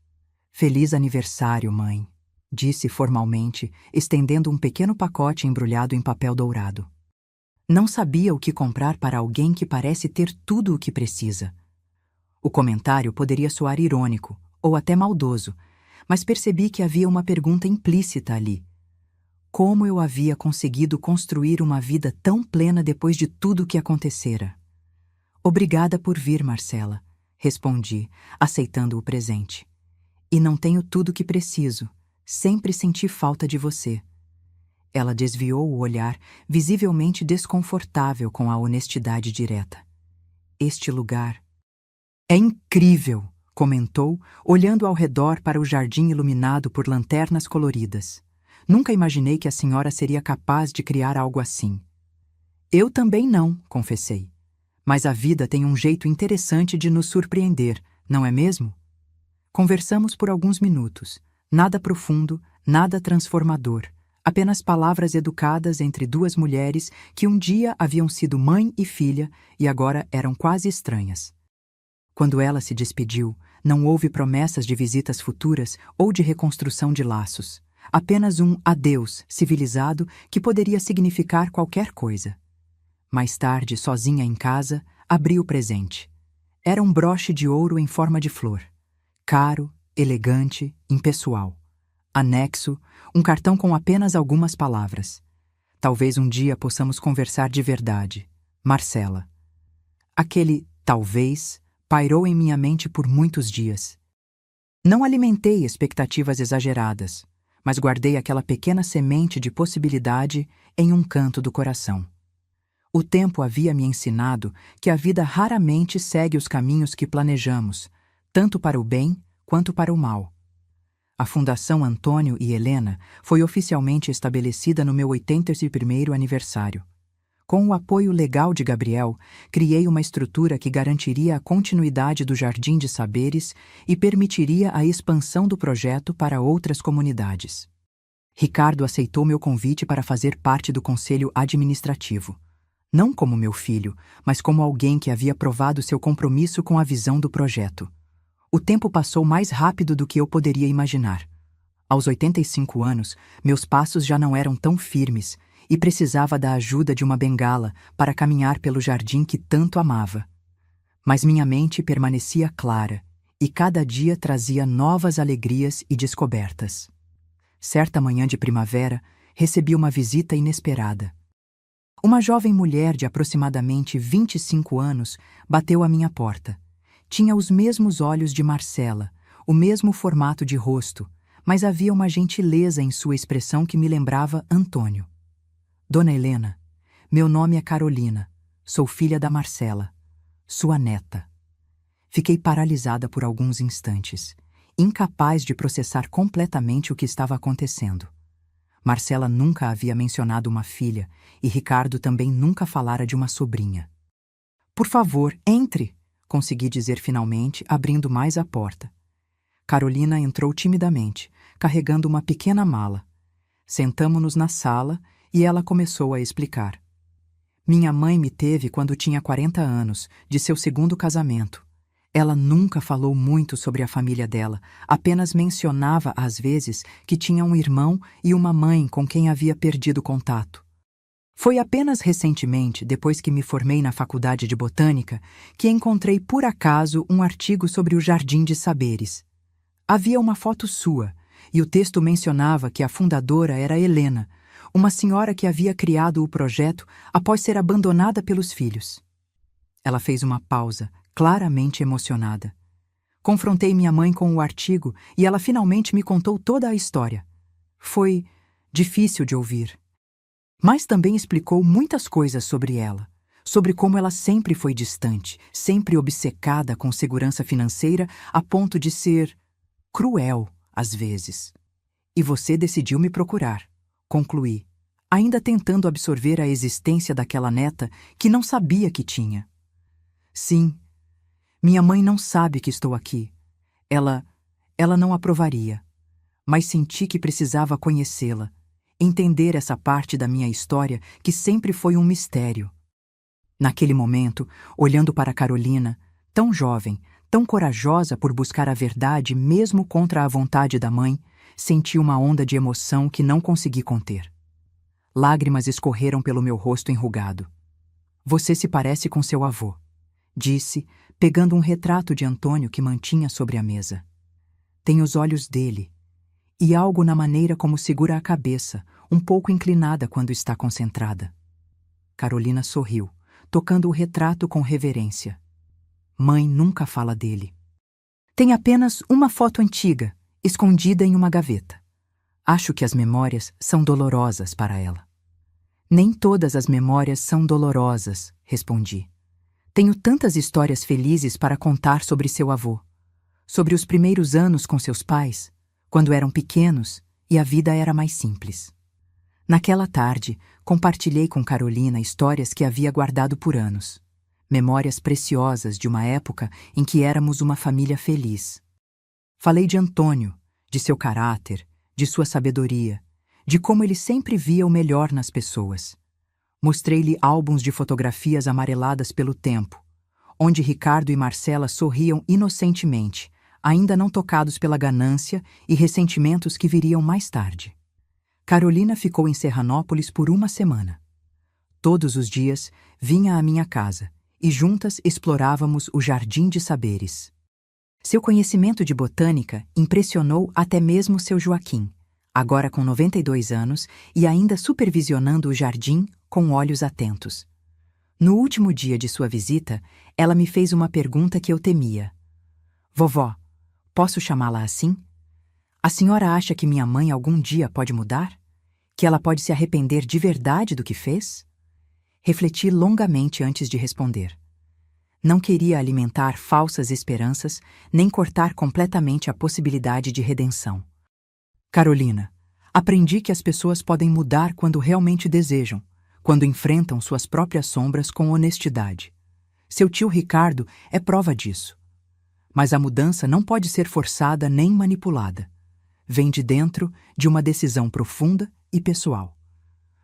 "Feliz aniversário, mãe", disse formalmente, estendendo um pequeno pacote embrulhado em papel dourado. Não sabia o que comprar para alguém que parece ter tudo o que precisa. O comentário poderia soar irônico, ou até maldoso, mas percebi que havia uma pergunta implícita ali. Como eu havia conseguido construir uma vida tão plena depois de tudo o que acontecera? "Obrigada por vir, Marcela", respondi, aceitando o presente. "E não tenho tudo o que preciso. Sempre senti falta de você." Ela desviou o olhar, visivelmente desconfortável com a honestidade direta. "Este lugar é incrível", comentou, olhando ao redor para o jardim iluminado por lanternas coloridas. "Nunca imaginei que a senhora seria capaz de criar algo assim." "Eu também não", confessei. "Mas a vida tem um jeito interessante de nos surpreender, não é mesmo?" Conversamos por alguns minutos. Nada profundo, nada transformador. Apenas palavras educadas entre duas mulheres que um dia haviam sido mãe e filha e agora eram quase estranhas. Quando ela se despediu, não houve promessas de visitas futuras ou de reconstrução de laços. Apenas um adeus civilizado que poderia significar qualquer coisa. Mais tarde, sozinha em casa, abri o presente. Era um broche de ouro em forma de flor. Caro, elegante, impessoal. Anexo, um cartão com apenas algumas palavras. "Talvez um dia possamos conversar de verdade. Marcela." Aquele "talvez" pairou em minha mente por muitos dias. Não alimentei expectativas exageradas, mas guardei aquela pequena semente de possibilidade em um canto do coração. O tempo havia me ensinado que a vida raramente segue os caminhos que planejamos, tanto para o bem quanto para o mal. A Fundação Antônio e Helena foi oficialmente estabelecida no meu 81º aniversário. Com o apoio legal de Gabriel, criei uma estrutura que garantiria a continuidade do Jardim de Saberes e permitiria a expansão do projeto para outras comunidades. Ricardo aceitou meu convite para fazer parte do conselho administrativo. Não como meu filho, mas como alguém que havia provado seu compromisso com a visão do projeto. O tempo passou mais rápido do que eu poderia imaginar. Aos 85 anos, meus passos já não eram tão firmes e precisava da ajuda de uma bengala para caminhar pelo jardim que tanto amava. Mas minha mente permanecia clara e cada dia trazia novas alegrias e descobertas. Certa manhã de primavera, recebi uma visita inesperada. Uma jovem mulher de aproximadamente 25 anos bateu à minha porta. Tinha os mesmos olhos de Marcela, o mesmo formato de rosto, mas havia uma gentileza em sua expressão que me lembrava Antônio. "Dona Helena, meu nome é Carolina, sou filha da Marcela, sua neta." Fiquei paralisada por alguns instantes, incapaz de processar completamente o que estava acontecendo. Marcela nunca havia mencionado uma filha e Ricardo também nunca falara de uma sobrinha. "Por favor, entre!" consegui dizer finalmente, abrindo mais a porta. Carolina entrou timidamente, carregando uma pequena mala. Sentamo-nos na sala e ela começou a explicar. "Minha mãe me teve quando tinha 40 anos, de seu segundo casamento. Ela nunca falou muito sobre a família dela, apenas mencionava às vezes que tinha um irmão e uma mãe com quem havia perdido contato. Foi apenas recentemente, depois que me formei na Faculdade de Botânica, que encontrei por acaso um artigo sobre o Jardim de Saberes. Havia uma foto sua, e o texto mencionava que a fundadora era Helena, uma senhora que havia criado o projeto após ser abandonada pelos filhos." Ela fez uma pausa, claramente emocionada. Confrontei minha mãe com o artigo e ela finalmente me contou toda a história. Foi difícil de ouvir. Mas também explicou muitas coisas sobre ela, sobre como ela sempre foi distante, sempre obcecada com segurança financeira a ponto de ser cruel, às vezes. "E você decidiu me procurar", concluí, ainda tentando absorver a existência daquela neta que não sabia que tinha. "Sim, minha mãe não sabe que estou aqui. Ela não aprovaria, mas senti que precisava conhecê-la, entender essa parte da minha história que sempre foi um mistério." Naquele momento, olhando para Carolina, tão jovem, tão corajosa por buscar a verdade mesmo contra a vontade da mãe, senti uma onda de emoção que não consegui conter. Lágrimas escorreram pelo meu rosto enrugado. Você se parece com seu avô, disse, pegando um retrato de Antônio que mantinha sobre a mesa. Tem os olhos dele, e algo na maneira como segura a cabeça, um pouco inclinada quando está concentrada. Carolina sorriu, tocando o retrato com reverência. Mãe nunca fala dele. Tem apenas uma foto antiga, escondida em uma gaveta. Acho que as memórias são dolorosas para ela. Nem todas as memórias são dolorosas, respondi. Tenho tantas histórias felizes para contar sobre seu avô. Sobre os primeiros anos com seus pais, quando eram pequenos e a vida era mais simples. Naquela tarde, compartilhei com Carolina histórias que havia guardado por anos. Memórias preciosas de uma época em que éramos uma família feliz. Falei de Antônio, de seu caráter, de sua sabedoria, de como ele sempre via o melhor nas pessoas. Mostrei-lhe álbuns de fotografias amareladas pelo tempo, onde Ricardo e Marcela sorriam inocentemente, ainda não tocados pela ganância e ressentimentos que viriam mais tarde. Carolina ficou em Serranópolis por uma semana. Todos os dias vinha à minha casa e juntas explorávamos o Jardim de Saberes. Seu conhecimento de botânica impressionou até mesmo seu Joaquim, agora com 92 anos e ainda supervisionando o jardim com olhos atentos. No último dia de sua visita, ela me fez uma pergunta que eu temia. Vovó, posso chamá-la assim? A senhora acha que minha mãe algum dia pode mudar? Que ela pode se arrepender de verdade do que fez? Refleti longamente antes de responder. Não queria alimentar falsas esperanças, nem cortar completamente a possibilidade de redenção. Carolina, aprendi que as pessoas podem mudar quando realmente desejam, quando enfrentam suas próprias sombras com honestidade. Seu tio Ricardo é prova disso. Mas a mudança não pode ser forçada nem manipulada. Vem de dentro de uma decisão profunda e pessoal.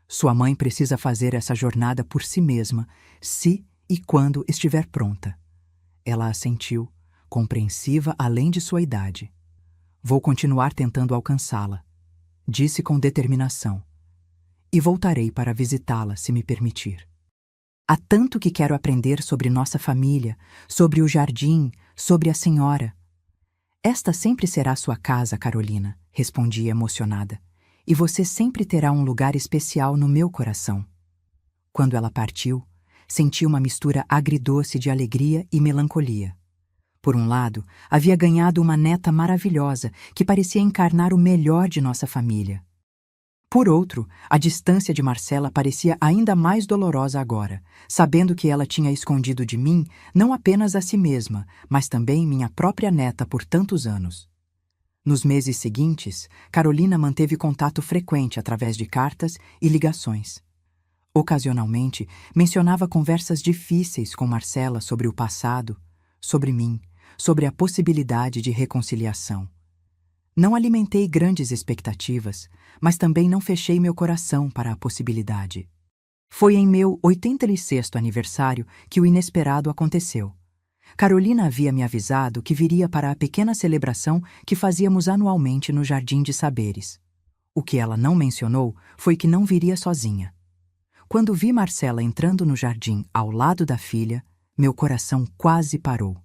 Sua mãe precisa fazer essa jornada por si mesma, se e quando estiver pronta. Ela assentiu, compreensiva além de sua idade. Vou continuar tentando alcançá-la, disse com determinação. E voltarei para visitá-la, se me permitir. Há tanto que quero aprender sobre nossa família, sobre o jardim, sobre a senhora. Esta sempre será sua casa, Carolina, respondi emocionada. E você sempre terá um lugar especial no meu coração. Quando ela partiu, senti uma mistura agridoce de alegria e melancolia. Por um lado, havia ganhado uma neta maravilhosa que parecia encarnar o melhor de nossa família. Por outro, a distância de Marcela parecia ainda mais dolorosa agora, sabendo que ela tinha escondido de mim não apenas a si mesma, mas também minha própria neta por tantos anos. Nos meses seguintes, Carolina manteve contato frequente através de cartas e ligações. Ocasionalmente, mencionava conversas difíceis com Marcela sobre o passado, sobre mim, sobre a possibilidade de reconciliação. Não alimentei grandes expectativas, mas também não fechei meu coração para a possibilidade. Foi em meu 86º aniversário que o inesperado aconteceu. Carolina havia me avisado que viria para a pequena celebração que fazíamos anualmente no Jardim de Saberes. O que ela não mencionou foi que não viria sozinha. Quando vi Marcela entrando no jardim ao lado da filha, meu coração quase parou.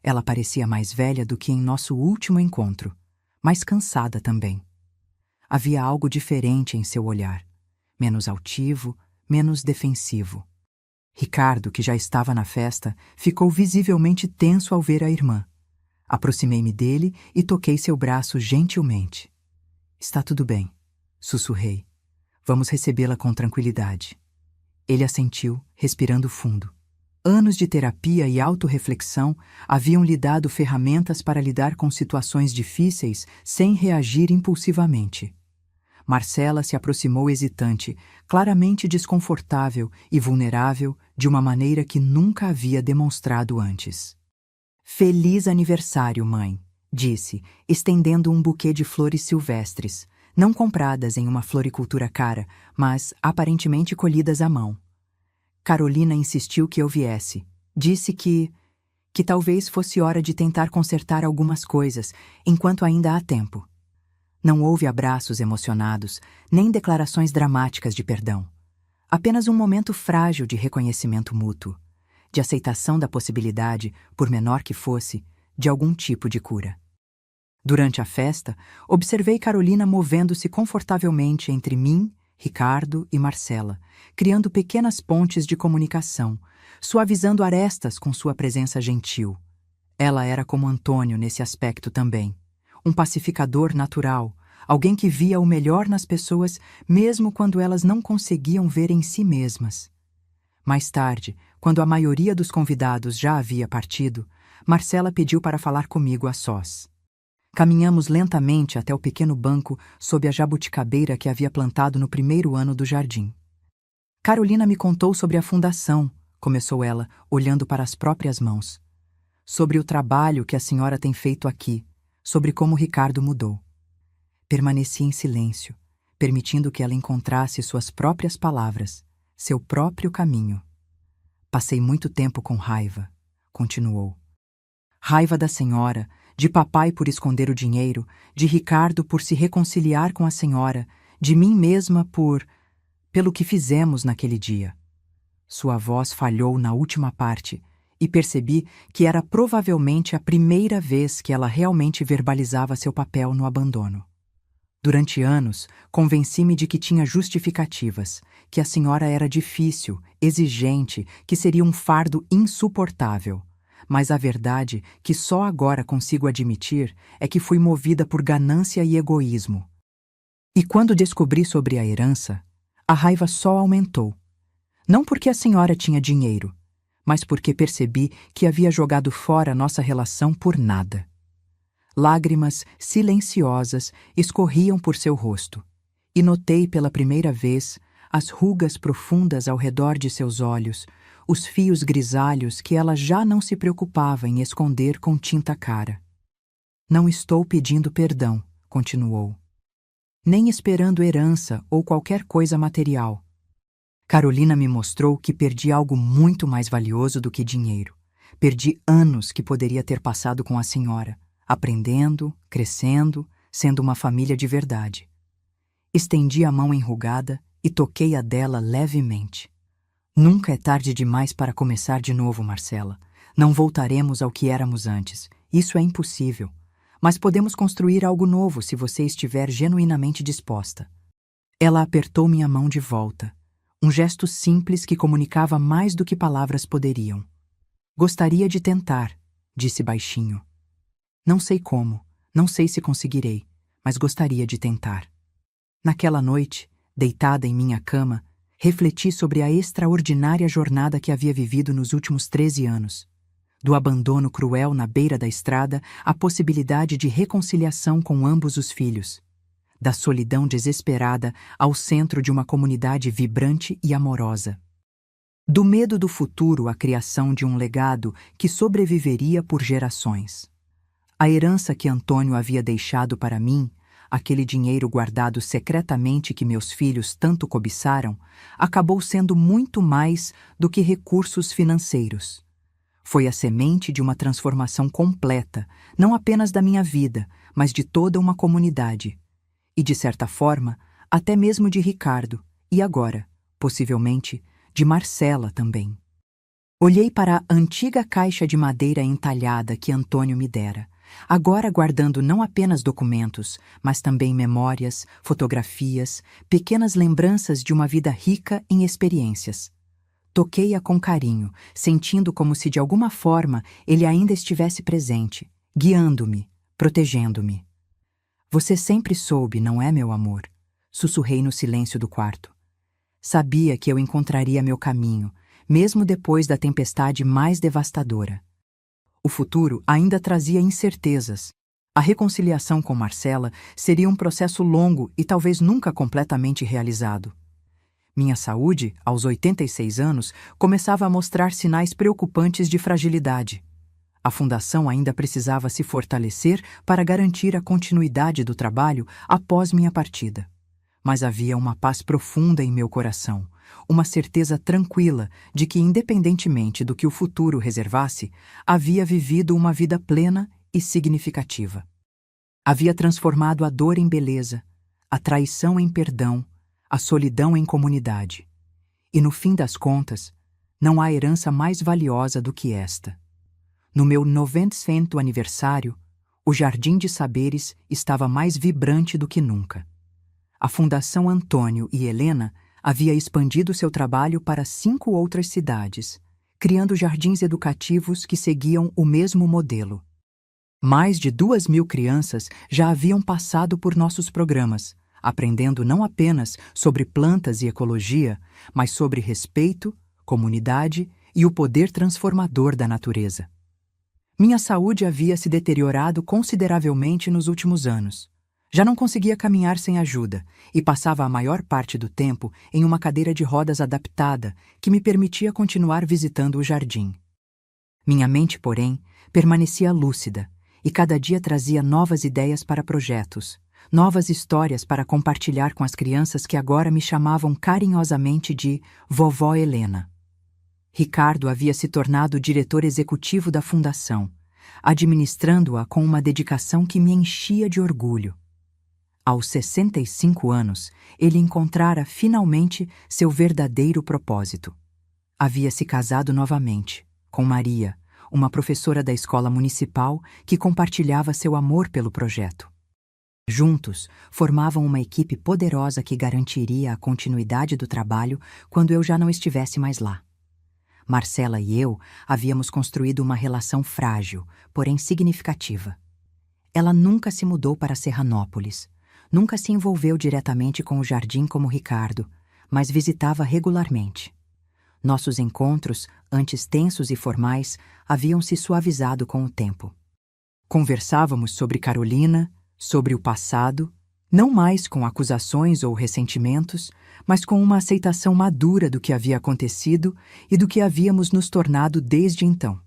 Ela parecia mais velha do que em nosso último encontro, mas cansada também. Havia algo diferente em seu olhar, menos altivo, menos defensivo. Ricardo, que já estava na festa, ficou visivelmente tenso ao ver a irmã. Aproximei-me dele e toquei seu braço gentilmente. Está tudo bem, sussurrei. Vamos recebê-la com tranquilidade. Ele assentiu, respirando fundo. Anos de terapia e autorreflexão haviam lhe dado ferramentas para lidar com situações difíceis sem reagir impulsivamente. Marcela se aproximou hesitante, claramente desconfortável e vulnerável de uma maneira que nunca havia demonstrado antes. Feliz aniversário, mãe, disse, estendendo um buquê de flores silvestres, não compradas em uma floricultura cara, mas aparentemente colhidas à mão. Carolina insistiu que eu viesse. Disse que talvez fosse hora de tentar consertar algumas coisas, enquanto ainda há tempo. Não houve abraços emocionados, nem declarações dramáticas de perdão. Apenas um momento frágil de reconhecimento mútuo, de aceitação da possibilidade, por menor que fosse, de algum tipo de cura. Durante a festa, observei Carolina movendo-se confortavelmente entre mim, Ricardo e Marcela, criando pequenas pontes de comunicação, suavizando arestas com sua presença gentil. Ela era como Antônio nesse aspecto também. Um pacificador natural, alguém que via o melhor nas pessoas mesmo quando elas não conseguiam ver em si mesmas. Mais tarde, quando a maioria dos convidados já havia partido, Marcela pediu para falar comigo a sós. Caminhamos lentamente até o pequeno banco sob a jabuticabeira que havia plantado no primeiro ano do jardim. Carolina me contou sobre a fundação, começou ela, olhando para as próprias mãos. Sobre o trabalho que a senhora tem feito aqui, sobre como Ricardo mudou. Permaneci em silêncio, permitindo que ela encontrasse suas próprias palavras, seu próprio caminho. Passei muito tempo com raiva, continuou. Raiva da senhora, de papai por esconder o dinheiro, de Ricardo por se reconciliar com a senhora, de mim mesma pelo que fizemos naquele dia. Sua voz falhou na última parte, e percebi que era provavelmente a primeira vez que ela realmente verbalizava seu papel no abandono. Durante anos, convenci-me de que tinha justificativas, que a senhora era difícil, exigente, que seria um fardo insuportável. Mas a verdade, que só agora consigo admitir, é que fui movida por ganância e egoísmo. E quando descobri sobre a herança, a raiva só aumentou. Não porque a senhora tinha dinheiro, mas porque percebi que havia jogado fora nossa relação por nada. Lágrimas silenciosas escorriam por seu rosto, e notei pela primeira vez as rugas profundas ao redor de seus olhos, os fios grisalhos que ela já não se preocupava em esconder com tinta cara. Não estou pedindo perdão, continuou. Nem esperando herança ou qualquer coisa material. Carolina me mostrou que perdi algo muito mais valioso do que dinheiro. Perdi anos que poderia ter passado com a senhora, aprendendo, crescendo, sendo uma família de verdade. Estendi a mão enrugada e toquei a dela levemente. Nunca é tarde demais para começar de novo, Marcela. Não voltaremos ao que éramos antes. Isso é impossível. Mas podemos construir algo novo se você estiver genuinamente disposta. Ela apertou minha mão de volta. Um gesto simples que comunicava mais do que palavras poderiam. Gostaria de tentar, disse baixinho. Não sei como, não sei se conseguirei, mas gostaria de tentar. Naquela noite, deitada em minha cama, refleti sobre a extraordinária jornada que havia vivido nos últimos 13 anos. Do abandono cruel na beira da estrada à possibilidade de reconciliação com ambos os filhos. Da solidão desesperada ao centro de uma comunidade vibrante e amorosa. Do medo do futuro à criação de um legado que sobreviveria por gerações. A herança que Antônio havia deixado para mim, aquele dinheiro guardado secretamente que meus filhos tanto cobiçaram, acabou sendo muito mais do que recursos financeiros. Foi a semente de uma transformação completa, não apenas da minha vida, mas de toda uma comunidade. E, de certa forma, até mesmo de Ricardo, e agora, possivelmente, de Marcela também. Olhei para a antiga caixa de madeira entalhada que Antônio me dera, agora guardando não apenas documentos, mas também memórias, fotografias, pequenas lembranças de uma vida rica em experiências. Toquei-a com carinho, sentindo como se de alguma forma ele ainda estivesse presente, guiando-me, protegendo-me. Você sempre soube, não é, meu amor? Sussurrei no silêncio do quarto. Sabia que eu encontraria meu caminho, mesmo depois da tempestade mais devastadora. O futuro ainda trazia incertezas. A reconciliação com Marcela seria um processo longo e talvez nunca completamente realizado. Minha saúde, aos 86 anos, começava a mostrar sinais preocupantes de fragilidade. A fundação ainda precisava se fortalecer para garantir a continuidade do trabalho após minha partida. Mas havia uma paz profunda em meu coração, uma certeza tranquila de que, independentemente do que o futuro reservasse, havia vivido uma vida plena e significativa. Havia transformado a dor em beleza, a traição em perdão, a solidão em comunidade. E, no fim das contas, não há herança mais valiosa do que esta. No meu 90º aniversário, o Jardim de Saberes estava mais vibrante do que nunca. A Fundação Antônio e Helena havia expandido seu trabalho para 5 outras cidades, criando jardins educativos que seguiam o mesmo modelo. Mais de 2.000 crianças já haviam passado por nossos programas, aprendendo não apenas sobre plantas e ecologia, mas sobre respeito, comunidade e o poder transformador da natureza. Minha saúde havia se deteriorado consideravelmente nos últimos anos. Já não conseguia caminhar sem ajuda e passava a maior parte do tempo em uma cadeira de rodas adaptada que me permitia continuar visitando o jardim. Minha mente, porém, permanecia lúcida e cada dia trazia novas ideias para projetos, novas histórias para compartilhar com as crianças que agora me chamavam carinhosamente de Vovó Helena. Ricardo havia se tornado diretor executivo da fundação, administrando-a com uma dedicação que me enchia de orgulho. Aos 65 anos, ele encontrara finalmente seu verdadeiro propósito. Havia se casado novamente, com Maria, uma professora da escola municipal que compartilhava seu amor pelo projeto. Juntos, formavam uma equipe poderosa que garantiria a continuidade do trabalho quando eu já não estivesse mais lá. Marcela e eu havíamos construído uma relação frágil, porém significativa. Ela nunca se mudou para Serranópolis, nunca se envolveu diretamente com o jardim como Ricardo, mas visitava regularmente. Nossos encontros, antes tensos e formais, haviam se suavizado com o tempo. Conversávamos sobre Carolina, sobre o passado, não mais com acusações ou ressentimentos, mas com uma aceitação madura do que havia acontecido e do que havíamos nos tornado desde então.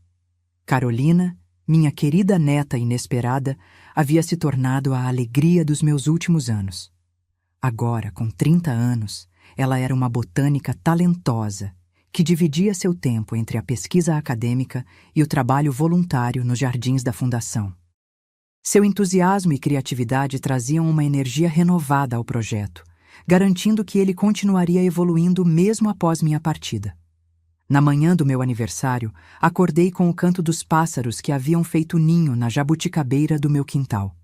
Carolina, minha querida neta inesperada, havia se tornado a alegria dos meus últimos anos. Agora, com 30 anos, ela era uma botânica talentosa, que dividia seu tempo entre a pesquisa acadêmica e o trabalho voluntário nos jardins da Fundação. Seu entusiasmo e criatividade traziam uma energia renovada ao projeto, garantindo que ele continuaria evoluindo mesmo após minha partida. Na manhã do meu aniversário, acordei com o canto dos pássaros que haviam feito ninho na jabuticabeira do meu quintal.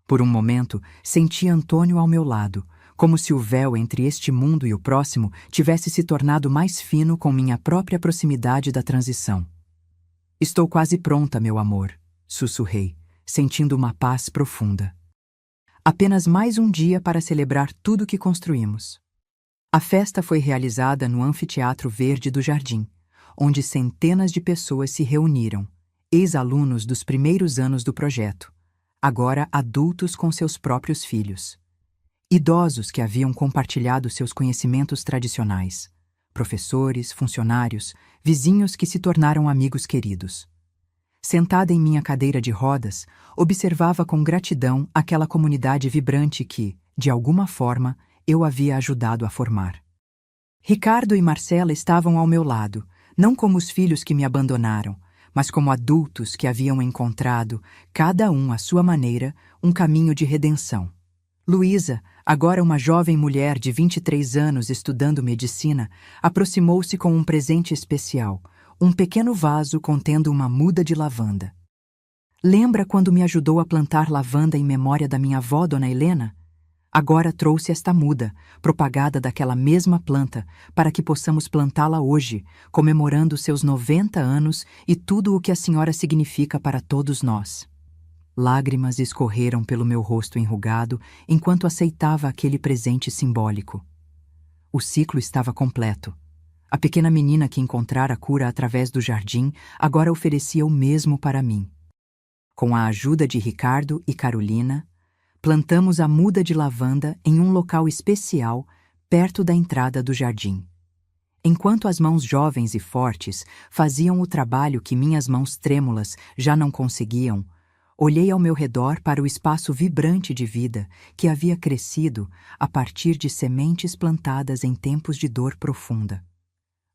Por um momento, senti Antônio ao meu lado, como se o véu entre este mundo e o próximo tivesse se tornado mais fino com minha própria proximidade da transição. "Estou quase pronta, meu amor", sussurrei, sentindo uma paz profunda. Apenas mais um dia para celebrar tudo que construímos. A festa foi realizada no Anfiteatro Verde do Jardim, onde centenas de pessoas se reuniram, ex-alunos dos primeiros anos do projeto, agora adultos com seus próprios filhos. Idosos que haviam compartilhado seus conhecimentos tradicionais, professores, funcionários, vizinhos que se tornaram amigos queridos. Sentada em minha cadeira de rodas, observava com gratidão aquela comunidade vibrante que, de alguma forma, eu havia ajudado a formar. Ricardo e Marcela estavam ao meu lado, não como os filhos que me abandonaram, mas como adultos que haviam encontrado, cada um à sua maneira, um caminho de redenção. Luísa, agora uma jovem mulher de 23 anos estudando medicina, aproximou-se com um presente especial, um pequeno vaso contendo uma muda de lavanda. "Lembra quando me ajudou a plantar lavanda em memória da minha avó, Dona Helena? Agora trouxe esta muda, propagada daquela mesma planta, para que possamos plantá-la hoje, comemorando seus 90 anos e tudo o que a senhora significa para todos nós." Lágrimas escorreram pelo meu rosto enrugado enquanto aceitava aquele presente simbólico. O ciclo estava completo. A pequena menina que encontrara a cura através do jardim agora oferecia o mesmo para mim. Com a ajuda de Ricardo e Carolina, plantamos a muda de lavanda em um local especial perto da entrada do jardim. Enquanto as mãos jovens e fortes faziam o trabalho que minhas mãos trêmulas já não conseguiam, Olhei ao meu redor para o espaço vibrante de vida que havia crescido a partir de sementes plantadas em tempos de dor profunda.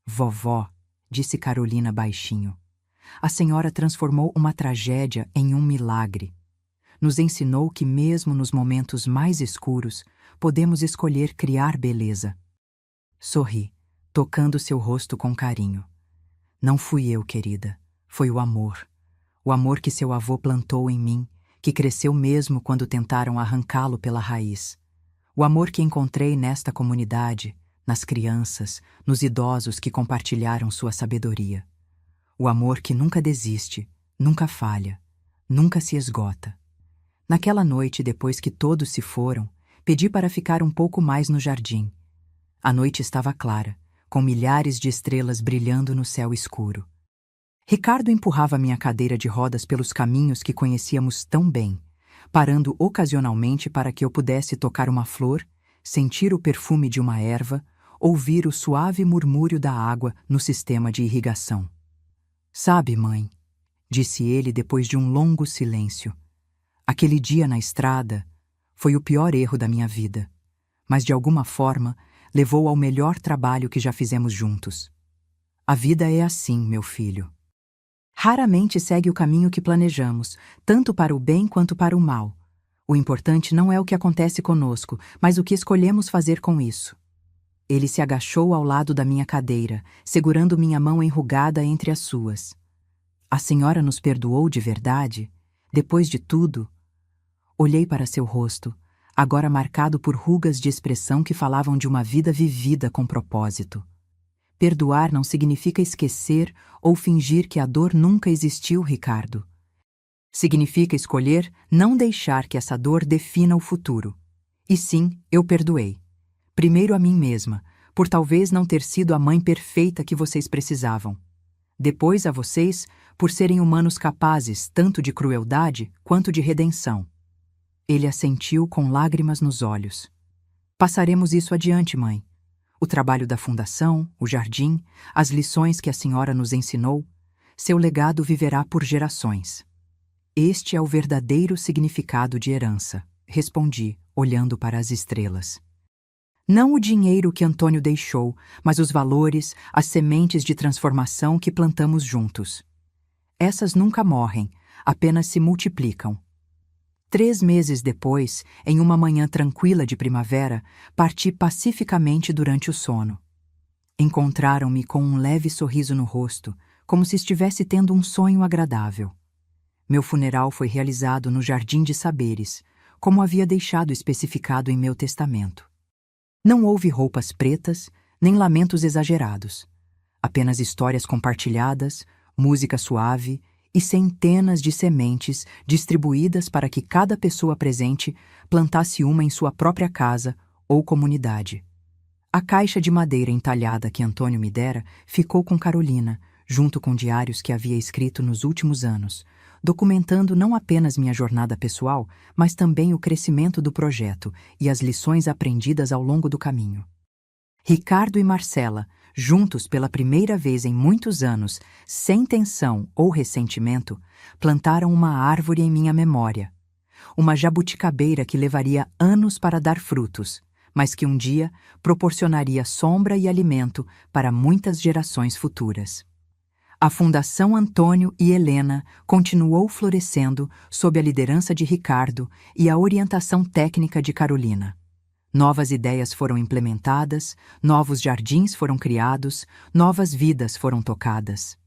Vovó, disse Carolina baixinho, a senhora transformou uma tragédia em um milagre. Nos ensinou que mesmo nos momentos mais escuros, podemos escolher criar beleza. Sorri, tocando seu rosto com carinho. Não fui eu, querida, foi o amor. O amor que seu avô plantou em mim, que cresceu mesmo quando tentaram arrancá-lo pela raiz. O amor que encontrei nesta comunidade, nas crianças, nos idosos que compartilharam sua sabedoria. O amor que nunca desiste, nunca falha, nunca se esgota. Naquela noite, depois que todos se foram, pedi para ficar um pouco mais no jardim. A noite estava clara, com milhares de estrelas brilhando no céu escuro. Ricardo empurrava minha cadeira de rodas pelos caminhos que conhecíamos tão bem, parando ocasionalmente para que eu pudesse tocar uma flor, sentir o perfume de uma erva, ouvir o suave murmúrio da água no sistema de irrigação. Sabe, mãe, disse ele depois de um longo silêncio, aquele dia na estrada foi o pior erro da minha vida, mas de alguma forma levou ao melhor trabalho que já fizemos juntos. A vida é assim, meu filho. Raramente segue o caminho que planejamos, tanto para o bem quanto para o mal. O importante não é o que acontece conosco, mas o que escolhemos fazer com isso. Ele se agachou ao lado da minha cadeira, segurando minha mão enrugada entre as suas. A senhora nos perdoou de verdade? Depois de tudo? Olhei para seu rosto, agora marcado por rugas de expressão que falavam de uma vida vivida com propósito. Perdoar não significa esquecer ou fingir que a dor nunca existiu, Ricardo. Significa escolher não deixar que essa dor defina o futuro. E sim, eu perdoei. Primeiro a mim mesma, por talvez não ter sido a mãe perfeita que vocês precisavam. Depois a vocês, por serem humanos capazes tanto de crueldade quanto de redenção. Ele assentiu com lágrimas nos olhos. Passaremos isso adiante, mãe. O trabalho da fundação, o jardim, as lições que a senhora nos ensinou, seu legado viverá por gerações. Este é o verdadeiro significado de herança, respondi, olhando para as estrelas. Não o dinheiro que Antônio deixou, mas os valores, as sementes de transformação que plantamos juntos. Essas nunca morrem, apenas se multiplicam. 3 meses depois, em uma manhã tranquila de primavera, parti pacificamente durante o sono. Encontraram-me com um leve sorriso no rosto, como se estivesse tendo um sonho agradável. Meu funeral foi realizado no Jardim de Saberes, como havia deixado especificado em meu testamento. Não houve roupas pretas, nem lamentos exagerados. Apenas histórias compartilhadas, música suave e centenas de sementes distribuídas para que cada pessoa presente plantasse uma em sua própria casa ou comunidade. A caixa de madeira entalhada que Antônio me dera ficou com Carolina, junto com diários que havia escrito nos últimos anos, documentando não apenas minha jornada pessoal, mas também o crescimento do projeto e as lições aprendidas ao longo do caminho. Ricardo e Marcela, juntos pela primeira vez em muitos anos, sem tensão ou ressentimento, plantaram uma árvore em minha memória. Uma jabuticabeira que levaria anos para dar frutos, mas que um dia proporcionaria sombra e alimento para muitas gerações futuras. A Fundação Antônio e Helena continuou florescendo sob a liderança de Ricardo e a orientação técnica de Carolina. Novas ideias foram implementadas, novos jardins foram criados, novas vidas foram tocadas.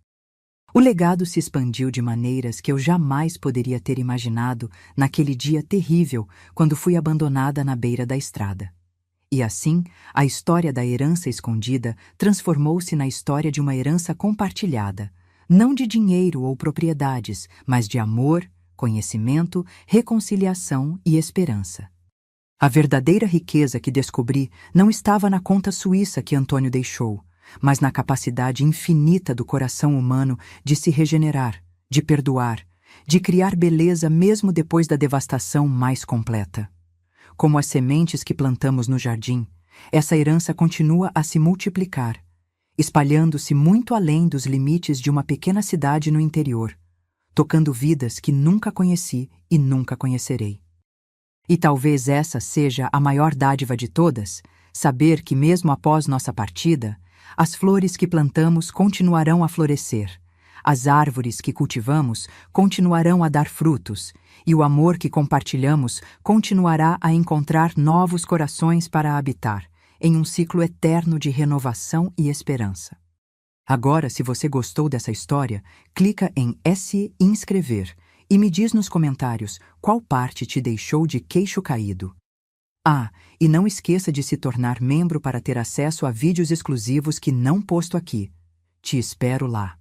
O legado se expandiu de maneiras que eu jamais poderia ter imaginado naquele dia terrível quando fui abandonada na beira da estrada. E assim, a história da herança escondida transformou-se na história de uma herança compartilhada, não de dinheiro ou propriedades, mas de amor, conhecimento, reconciliação e esperança. A verdadeira riqueza que descobri não estava na conta suíça que Antônio deixou, mas na capacidade infinita do coração humano de se regenerar, de perdoar, de criar beleza mesmo depois da devastação mais completa. Como as sementes que plantamos no jardim, essa herança continua a se multiplicar, espalhando-se muito além dos limites de uma pequena cidade no interior, tocando vidas que nunca conheci e nunca conhecerei. E talvez essa seja a maior dádiva de todas, saber que mesmo após nossa partida, as flores que plantamos continuarão a florescer, as árvores que cultivamos continuarão a dar frutos, e o amor que compartilhamos continuará a encontrar novos corações para habitar, em um ciclo eterno de renovação e esperança. Agora, se você gostou dessa história, clica em se inscrever e me diz nos comentários qual parte te deixou de queixo caído. Ah, e não esqueça de se tornar membro para ter acesso a vídeos exclusivos que não posto aqui. Te espero lá.